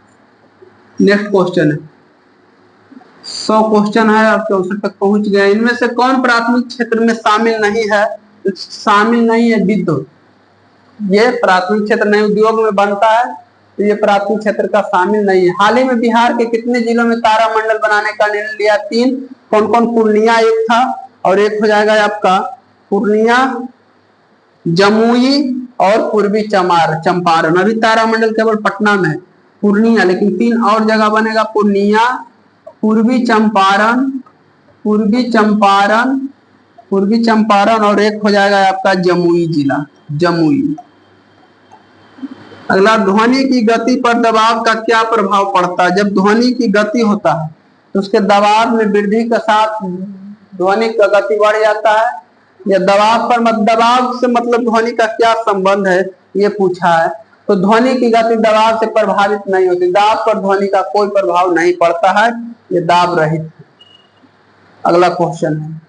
नेक्स्ट क्वेश्चन है, 100 क्वेश्चन है, अब 64 तक पहुंच गए। इनमें से कौन प्राथमिक क्षेत्र में शामिल नहीं है? तो शामिल नहीं है विद्युत, ये प्राथमिक क्षेत्र नहीं, उद्योग में बनता है तो ये प्राथमिक क्षेत्र का शामिल नहीं है। हाल ही में बिहार के कितने जिलों में तारामंडल बनाने का निर्णय लिया? 3, कौन कौन? पूर्णिया एक था, और एक हो जाएगा आपका पूर्णिया, जमुई और पूर्वी चंपारण। अभी तारामंडल केवल पटना में है, पूर्णिया, लेकिन 3 और जगह बनेगा, पूर्णिया, पूर्वी चंपारण और एक हो जाएगा आपका जमुई जिला, जमुई। अगला, ध्वनि की गति पर दबाव का क्या प्रभाव पड़ता है? जब ध्वनि की गति होता है तो उसके दबाव में वृद्धि के साथ ध्वनि का गति बढ़ जाता है, या दबाव पर दबाव से मतलब ध्वनि का क्या संबंध है ये पूछा है। तो ध्वनि की गति दबाव से प्रभावित नहीं होती, दाब पर ध्वनि का कोई प्रभाव नहीं पड़ता है, ये दाब रहित है। अगला क्वेश्चन है,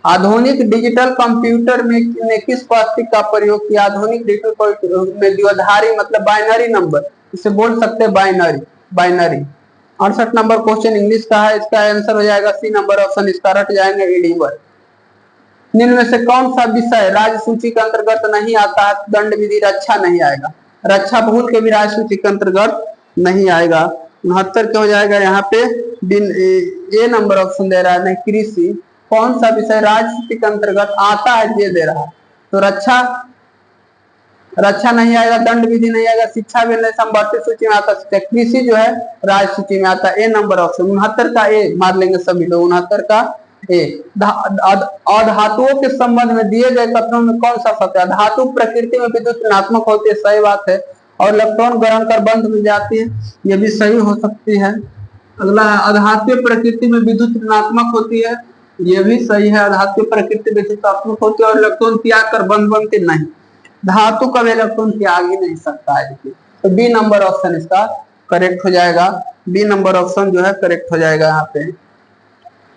आधुनिक डिजिटल कंप्यूटर में किस पद्धति का प्रयोग किया? आधुनिक डिजिटल कंप्यूटर में द्विआधारी मतलब बाइनरी नंबर, इसे बोल सकते हैं बाइनरी। 68 नंबर क्वेश्चन इंग्लिश का है, इसका आंसर हो जाएगा सी नंबर ऑप्शन, इसका रट जाएंगे एडिवर। निम्न में से कौन सा विषय राज्य सूची के अंतर्गत नहीं आता है? दंड विधि, रक्षा नहीं आएगा, रक्षा भूल के भी राज्य सूची के अंतर्गत नहीं आएगा। 69 के हो जाएगा यहाँ पे ए नंबर ऑप्शन दे रहा है, नहीं कृषि। कौन सा विषय राज्य सूची के अंतर्गत आता है ये दे रहा है, तो रक्षा नहीं आएगा, दंड विधि नहीं आएगा, शिक्षा भी नहीं, संवर्धित सूची में आता है, कृषि जो है राज्य सूची में आता है, ए नंबर ऑप्शन। 69 का ए मार लेंगे सभी लोग, 69 का ए। अधातुओं के संबंध में दिए गए कथनों में कौन सा सत्य है? धातु प्रकृति में विद्युत ऋणात्मक होती है, सही बात है, और इलेक्ट्रॉन ग्रहण कर बंद हो जाती है, ये भी सही हो सकती है। अगला अधात्वीय प्रकृति में विद्युत ऋणात्मक होती है, ये भी सही है। अधात्वीय प्रकृति विद्युतात्मक होती है और इलेक्ट्रॉन त्याग कर बंद बनती नहीं। धातु का इलेक्ट्रॉन त्याग ही नहीं सकता है। देखिए तो बी नंबर ऑप्शन इसका करेक्ट हो जाएगा। बी नंबर ऑप्शन जो है करेक्ट हो जाएगा। यहाँ पे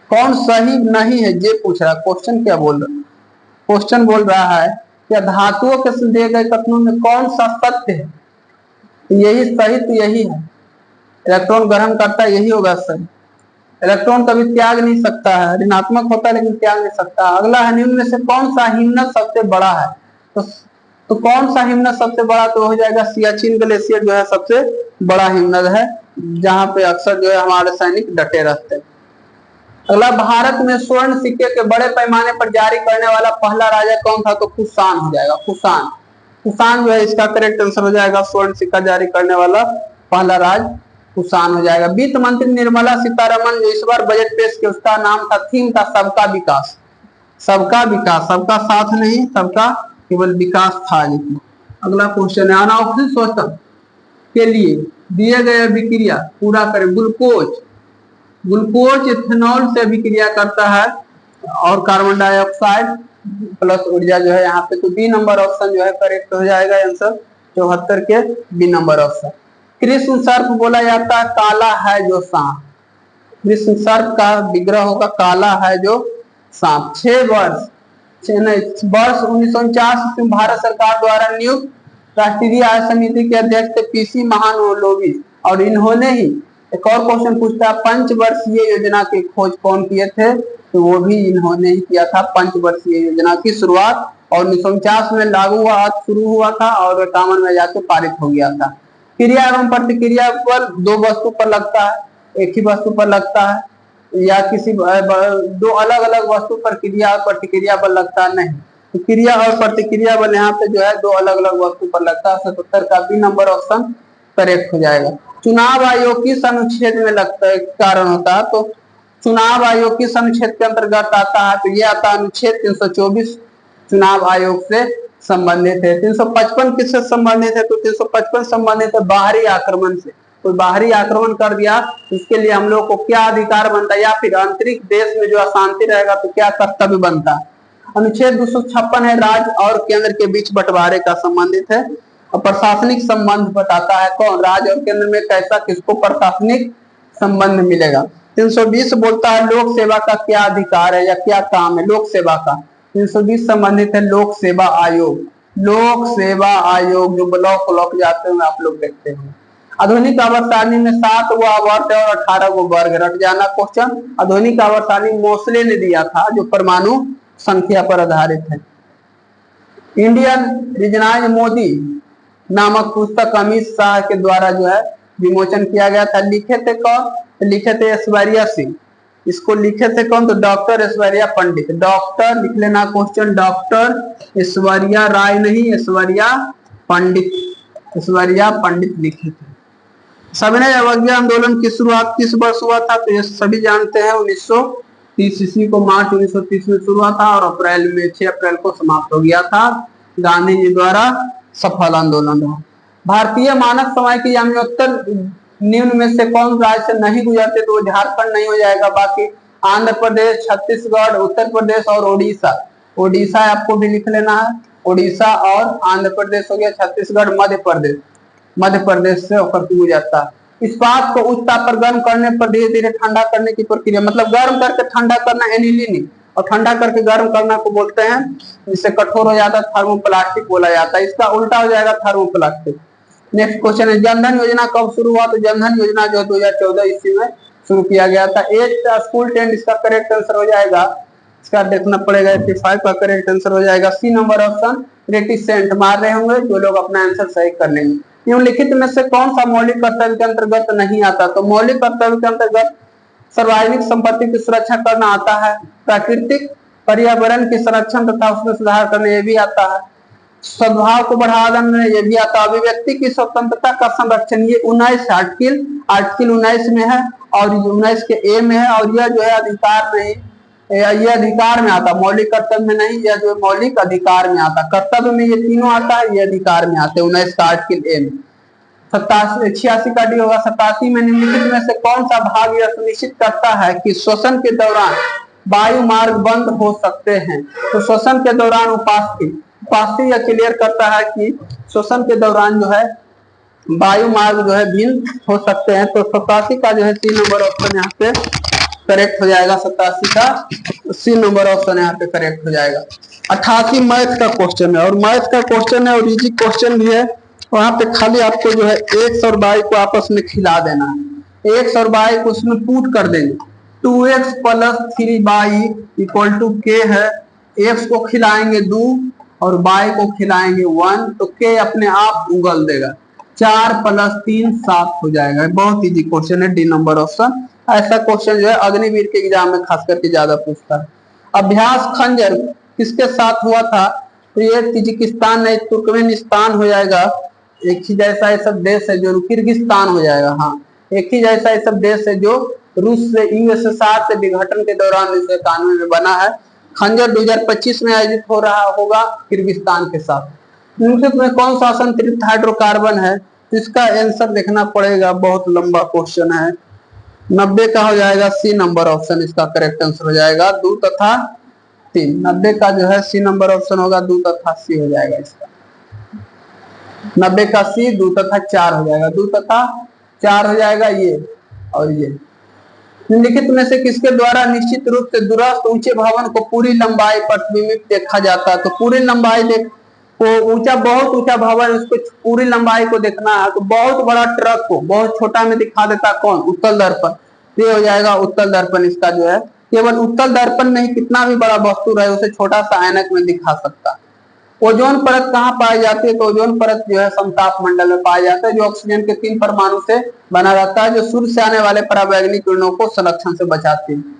कौन सही नहीं है ये पूछ रहा है। क्वेश्चन क्या बोल रहा है? क्वेश्चन बोल रहा है कि धातुओं के दिए गए कथनों में कौन सा सत्य है? यही सही तो यही है, इलेक्ट्रॉन ग्रहण करता है, यही होगा सही। इलेक्ट्रॉन कभी त्याग नहीं सकता है, ऋणात्मक होता है लेकिन त्याग नहीं सकता। अगला है निम्न में से कौन सा हिमनद सबसे बड़ा है? तो कौन सा हिमनद सबसे बड़ा? तो हो जाएगा सियाचिन ग्लेशियर जो है सबसे बड़ा हिमनद है, जहां पे अक्सर जो है हमारे सैनिक डटे रहते हैं। अगला भारत में स्वर्ण सिक्के के बड़े पैमाने पर जारी करने वाला पहला राजा कौन था? तो कुषाण हो जाएगा। कुषाण, कुषाण जो है इसका करेक्ट आंसर हो जाएगा। स्वर्ण सिक्का जारी करने वाला पहला राज कुषाण हो जाएगा। वित्त मंत्री निर्मला सीतारमन जो इस बार बजट पेश किया उसका नाम था, थीम था सबका विकास। सबका विकास, सबका साथ नहीं, सबका केवल विकास था। अगला क्वेश्चन है अनऑक्सिजन श्वसन के लिए दिए गए अभिक्रिया पूरा करें। ग्लूकोज, ग्लूकोज इथेनॉल से अभिक्रिया करता है और कार्बन डाइऑक्साइड प्लस ऊर्जा जो है यहाँ पे। तो बी नंबर ऑप्शन जो है करेक्ट हो जाएगा आंसर 74 के बी नंबर ऑप्शन। कृष्ण सर्प बोला जाता है काला है जो सांप। कृष्ण सर्प का विग्रह होगा काला है जो सांप। 6 वर्ष 1949 में भारत सरकार द्वारा नियुक्त राष्ट्रीय आय समिति के अध्यक्ष थे पीसी महालनोबिस और इन्होंने ही एक और क्वेश्चन पूछता है पंचवर्षीय योजना की खोज कौन किए थे? तो वो भी इन्होंने ही किया था। पंचवर्षीय योजना की शुरुआत और 1949 में लागू हुआ, शुरू हुआ था और 51 में जाके पारित हो गया था। क्रिया एवं प्रतिक्रिया पर दो वस्तु पर लगता है, एक ही वस्तु पर लगता है या किसी दो अलग अलग वस्तु पर क्रिया और प्रतिक्रिया पर लगता नहीं। तो क्रिया और प्रतिक्रिया बल यहाँ पे जो है दो अलग अलग वस्तु पर लगता है। 77 का बी नंबर ऑप्शन करेक्ट हो जाएगा। चुनाव आयोग किस अनुच्छेद में लगता है कारण होता है? तो चुनाव आयोग किस अनुच्छेद के अंतर्गत आता है? तो ये आता है अनुच्छेद 324 चुनाव आयोग से संबंधित है। 355 किससे संबंधित है? तो 355 संबंधित है बाहरी आक्रमण से। कोई बाहरी आक्रमण कर दिया इसके लिए हम लोग को क्या अधिकार बनता है, या फिर आंतरिक देश में जो अशांति रहेगा तो क्या कर्तव्य बनता है। अनुच्छेद 256 है राज्य और केंद्र के बीच बंटवारे का संबंधित है और प्रशासनिक संबंध बताता है कौन राज्य और केंद्र में कैसा किसको प्रशासनिक संबंध मिलेगा। 320 बोलता है लोक सेवा का क्या अधिकार है या क्या काम है लोक सेवा का। 320 संबंधित है लोक सेवा आयोग। लोक सेवा आयोग जो ब्लॉक जाते हुए आप लोग देखते हैं। आधुनिक आवर्त सारणी में 7 गो आवर्त और 18 गो वर्ग रट जाना क्वेश्चन। आधुनिक आवर्त सारणी मोसले ने दिया था जो परमाणु संख्या पर आधारित है। इंडियन रीजनाइज मोदी नामक पुस्तक अमित शाह के द्वारा जो है विमोचन किया गया था। लिखे थे कौन? लिखे थे ऐश्वर्या सिंह। इसको लिखे थे कौन? तो डॉक्टर ऐश्वर्या पंडित। डॉक्टर लिख लेना क्वेश्चन, डॉक्टर ऐश्वर्या राय नहीं, ऐश्वर्या पंडित, ऐश्वर्या पंडित लिखे थे। सविनय अवज्ञा आंदोलन की शुरुआत किस वर्ष हुआ था? तो ये सभी जानते हैं 1930 ईस्वी को, मार्च 1930 में शुरू हुआ था और अप्रैल में 6 अप्रैल को समाप्त हो गया था। गांधी जी द्वारा सफल आंदोलन रहा। भारतीय मानक समय की यामियोत्तर निम्न में से कौन राज्य से नहीं गुजरते? तो झारखंड नहीं हो जाएगा, बाकी आंध्र प्रदेश, छत्तीसगढ़, उत्तर प्रदेश और ओडिशा। ओडिशा आपको भी लिख लेना है। ओडिशा और आंध्र प्रदेश हो गया, छत्तीसगढ़, मध्य प्रदेश, मध्य प्रदेश से होकर गुजरता है। इस्पात को उच्च ताप पर गर्म करने पर धीरे धीरे ठंडा करने की प्रक्रिया, मतलब गर्म करके ठंडा करना एनिलिंग और ठंडा करके गर्म करना को बोलते हैं, जिससे कठोर हो जाता है थर्मोप्लास्टिक बोला जाता है। इसका उल्टा हो जाएगा थर्मोप्लास्टिक। नेक्स्ट क्वेश्चन है जनधन योजना कब शुरू हुआ? तो जनधन योजना जो 2014 ईस्वी में शुरू किया गया था। 8 स्कूल टेंट इसका करेक्ट आंसर हो जाएगा। इसका देखना पड़ेगा 85 का करेक्ट आंसर हो जाएगा सी नंबर ऑप्शन। रेटिसेंट मार रहे होंगे जो लोग अपना आंसर सही कर लेंगे। निम्नलिखित में से कौन सा मौलिक कर्तव्य के अंतर्गत नहीं आता? तो मौलिक कर्तव्य के अंतर्गत सार्वजनिक संपत्ति की सुरक्षा करना आता है, प्राकृतिक पर्यावरण की संरक्षण तथा उसमें सुधार करना ये भी आता है, सद्भाव को बढ़ावा देना ये भी आता है, अभिव्यक्ति की स्वतंत्रता का संरक्षण ये 19 आर्टिकल 19 में है और 19 के ए में है। और यह जो है अधिकार नहीं, यह अधिकार में आता, मौलिक कर्तव्य में नहीं, यह जो मौलिक अधिकार में आता। कर्तव्य में ये तीनों आता है, ये अधिकार में आते 19 का आर्टिकल ए में। 87 86 का डी होगा 87 में निम्नलिखित में से कौन सा भाग यह सुनिश्चित करता है कि श्वसन के दौरान वायु मार्ग बंद हो सकते हैं। तो श्वसन के दौरान उपास्थि यह क्लियर करता है कि श्वसन के दौरान जो है वायु मार्ग जो है भिन्न हो सकते हैं। तो 87 का जो है सी नंबर ऑप्शन यहाँ पे करेक्ट हो जाएगा। 87 का सी नंबर ऑप्शन यहाँ पे करेक्ट हो जाएगा। 88 मैथ का क्वेश्चन है और मैथ का क्वेश्चन है और इजी क्वेश्चन भी है। वहां पे खाली आपको जो है एक्स और वाई को आपस में खिला देना है। एक्स और वाई को उसमें पुट कर देंगे। 2x + 3y = k है। एक्स को खिलाएंगे 2 और वाई को खिलाएंगे 1 तो k अपने आप उगल देगा। 4 + 3 7 हो जाएगा। बहुत इजी क्वेश्चन है, डी नंबर ऑप्शन। ऐसा क्वेश्चन जो है अग्निवीर के एग्जाम में खास करके ज्यादा पूछता है। अभ्यास खंजर किसके साथ हुआ था? तो ये ताजिकिस्तान नहीं तुर्कमेनिस्तान हो जाएगा। एक ही जैसा ये सब देश है जो किर्गिस्तान हो जाएगा। हाँ, एक ही जैसा ये सब देश है जो रूस से यूएसएसआर से विघटन के दौरान इस कानून में बना है। खंजर 2025 में आयोजित हो रहा होगा किर्गिस्तान के साथ। निम्नलिखित में कौन सा असंतृप्त हाइड्रोकार्बन है? इसका आंसर देखना पड़ेगा, बहुत लंबा क्वेश्चन है। 90 का हो जाएगा सी नंबर ऑप्शन इसका करेक्ट आंसर हो जाएगा। 2 तथा 3। 90 का जो है सी नंबर ऑप्शन होगा। 2 तथा सी हो जाएगा इसका। 90 का सी 2 तथा 4 हो जाएगा। 2 तथा 4 हो जाएगा ये और ये। निम्नलिखित में से किसके द्वारा निश्चित रूप से दूरस्थ ऊंचे भवन को पूरी लंबाई प्रतिबिंबित देखा जाता है? तो पूरी लंबाई को ऊंचा, बहुत ऊंचा भवन उसको पूरी लंबाई को देखना है तो बहुत बड़ा ट्रक को बहुत छोटा में दिखा देता कौन? उत्तल दर्पण। ये हो जाएगा उत्तल दर्पण। इसका जो है केवल उत्तल दर्पण नहीं, कितना भी बड़ा वस्तु रहे उसे छोटा सा ऐनक में दिखा सकता है। ओजोन परत कहाँ पाई जाती है? तो ओजोन परत जो है समताप मंडल में पाया जाता है, जो ऑक्सीजन के 3 परमाणु से बना रहता है, जो सूर्य से आने वाले पराबैंगनी किरणों को संरक्षण से बचाती है।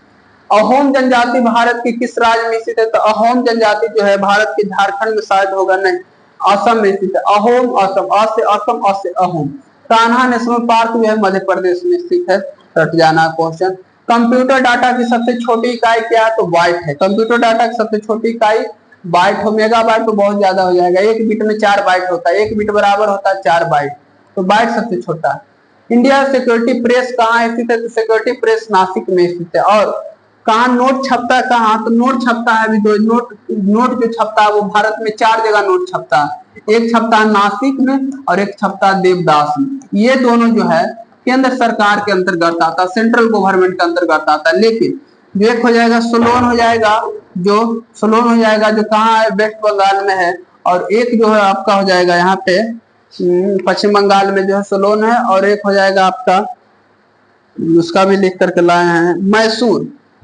अहोम जनजाति भारत के किस राज्य में स्थित है? तो अहोम जनजाति जो है भारत के झारखंड में शायद होगा, नहीं, असम में स्थित है। अहोम असम, अ से असम, अ से अहोम। कान्हा नेशनल पार्क जो है मध्य प्रदेश में स्थित है। रट जाना क्वेश्चन। कंप्यूटर डाटा की सबसे छोटी इकाई क्या है? तो बाइट है। कंप्यूटर डाटा की सबसे छोटी इकाई बाइट हो। मेगाबाइट तो बहुत ज्यादा हो जाएगा। 1 बिट में 4 बाइट होता है। 1 बिट बराबर होता है 4 बाइट, तो बाइट सबसे छोटा है। इंडिया सिक्योरिटी प्रेस कहाँ स्थित है? तो सिक्योरिटी प्रेस नासिक में स्थित है। और कहाँ नोट छपता है? कहाँ? तो नोट छपता है अभी दो नोट जो छपता है वो भारत में 4 जगह नोट छपता है। एक छपता है नासिक में और एक छपता है देवदास में। ये दोनों जो है केंद्र सरकार के अंतर्गत आता है, सेंट्रल गवर्नमेंट के अंतर्गत आता है। लेकिन जो एक हो जाएगा सोलोन हो जाएगा, जो सोलोन हो जाएगा जो कहाँ है? वेस्ट बंगाल में है। और एक जो है आपका हो जाएगा यहाँ पे पश्चिम बंगाल में जो है सोलोन है। और एक हो जाएगा आपका, उसका भी लिख करके लाए हैं,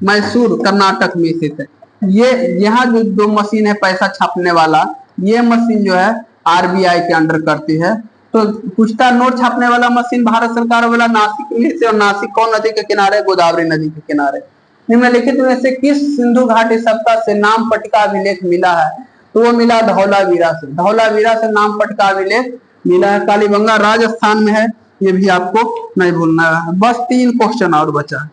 मैसूर कर्नाटक में स्थित है। ये यहाँ जो 2 मशीन है पैसा छापने वाला, ये मशीन जो है आरबीआई के अंडर करती है। तो पूछता नोट छापने वाला मशीन भारत सरकार वाला नासिक में से, और नासिक कौन नदी के किनारे? गोदावरी नदी के किनारे। निम्नलिखित में से किस सिंधु घाटी सप्ताह से नाम पटिका अभिलेख मिला है? तो वो मिला धौलावीरा से। धौलावीरा से नाम पटिका अभिलेख मिला है। कालीबंगा राजस्थान में है, ये भी आपको नहीं भूलना है। बस 3 क्वेश्चन और बचा,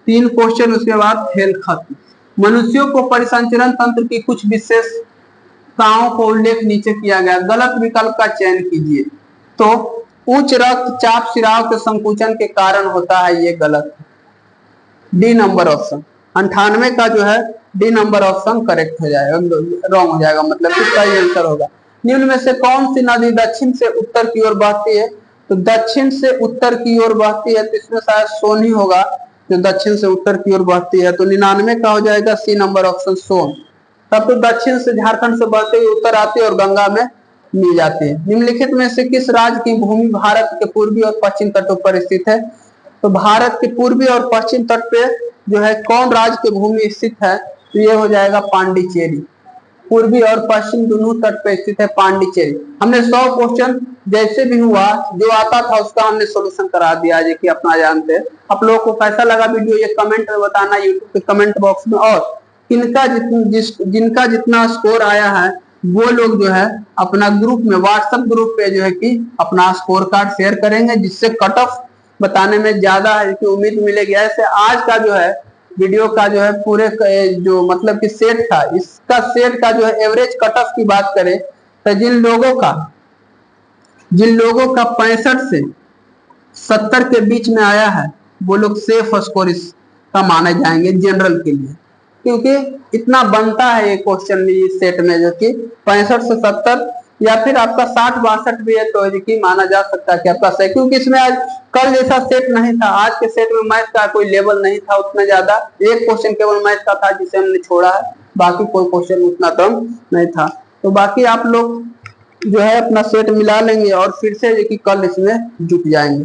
3 क्वेश्चन, उसके बाद खेल खत्म। मनुष्यों को परिसंचरण तंत्र की कुछ विशेषताओं को उल्लेख नीचे किया गया, गलत विकल्प का चयन कीजिए। तो उच्च रक्तचाप सिराओं के संकुचन के कारण होता है, ये गलत है। डी नंबर ऑप्शन 98 का जो है डी नंबर ऑप्शन करेक्ट हो जाएगा, रॉन्ग हो जाएगा, मतलब किसका ये आंसर होगा। निम्न में से कौन सी नदी दक्षिण से उत्तर की ओर बहती है? तो दक्षिण से उत्तर की ओर बहती है तो इसमें शायद सोन ही होगा, जो दक्षिण से उत्तर की ओर बहती है। तो 99 का हो जाएगा सी नंबर ऑप्शन सोन। तब तो दक्षिण से झारखंड से बहते हुए उत्तर आती है और गंगा में मिल जाती है। निम्नलिखित में से किस राज्य की भूमि भारत के पूर्वी और पश्चिम तटों पर स्थित है? तो भारत के पूर्वी और पश्चिम तट पे जो है कौन राज्य की भूमि स्थित है? तो ये हो जाएगा पांडिचेरी। पूर्वी और पश्चिम दोनों तट पे स्थित है पांडिचेरी। हमने 100 क्वेश्चन जैसे भी हुआ जो आता था उसका हमने सोल्यूशन करा दिया, जो कि अपना जानते हैं। आप लोगों को कैसा लगा वीडियो ये कमेंट में बताना यूट्यूब के कमेंट बॉक्स में। और जिनका जितना स्कोर आया है वो लोग जो है अपना ग्रुप में, व्हाट्सएप ग्रुप पे जो है कि अपना स्कोर कार्ड शेयर करेंगे, जिससे कट ऑफ बताने में ज्यादा है कि उम्मीद मिलेगी। ऐसे आज का जो है वीडियो का जो है पूरे जो मतलब कि सेट था, इसका सेट का जो है एवरेज कट ऑफ की बात करें तो जिन लोगों का जिन लोगों का 65 से 70 के बीच में आया है वो लोग सेफ स्कोर इसका माने जाएंगे जनरल के लिए, क्योंकि इतना बनता है ये क्वेश्चन इस सेट में जो कि 65 से 70 या फिर आपका 60-62 भी है तो कि माना जा सकता है कि आपका सही, क्योंकि इसमें आज कल जैसा सेट नहीं था। आज के सेट में मैथ का कोई लेवल नहीं था उतना ज्यादा, एक क्वेश्चन केवल मैथ का था जिसे हमने छोड़ा है, बाकी कोई क्वेश्चन उतना कम नहीं था। तो बाकी आप लोग जो है अपना सेट मिला लेंगे और फिर से कल इसमें जुट जाएंगे।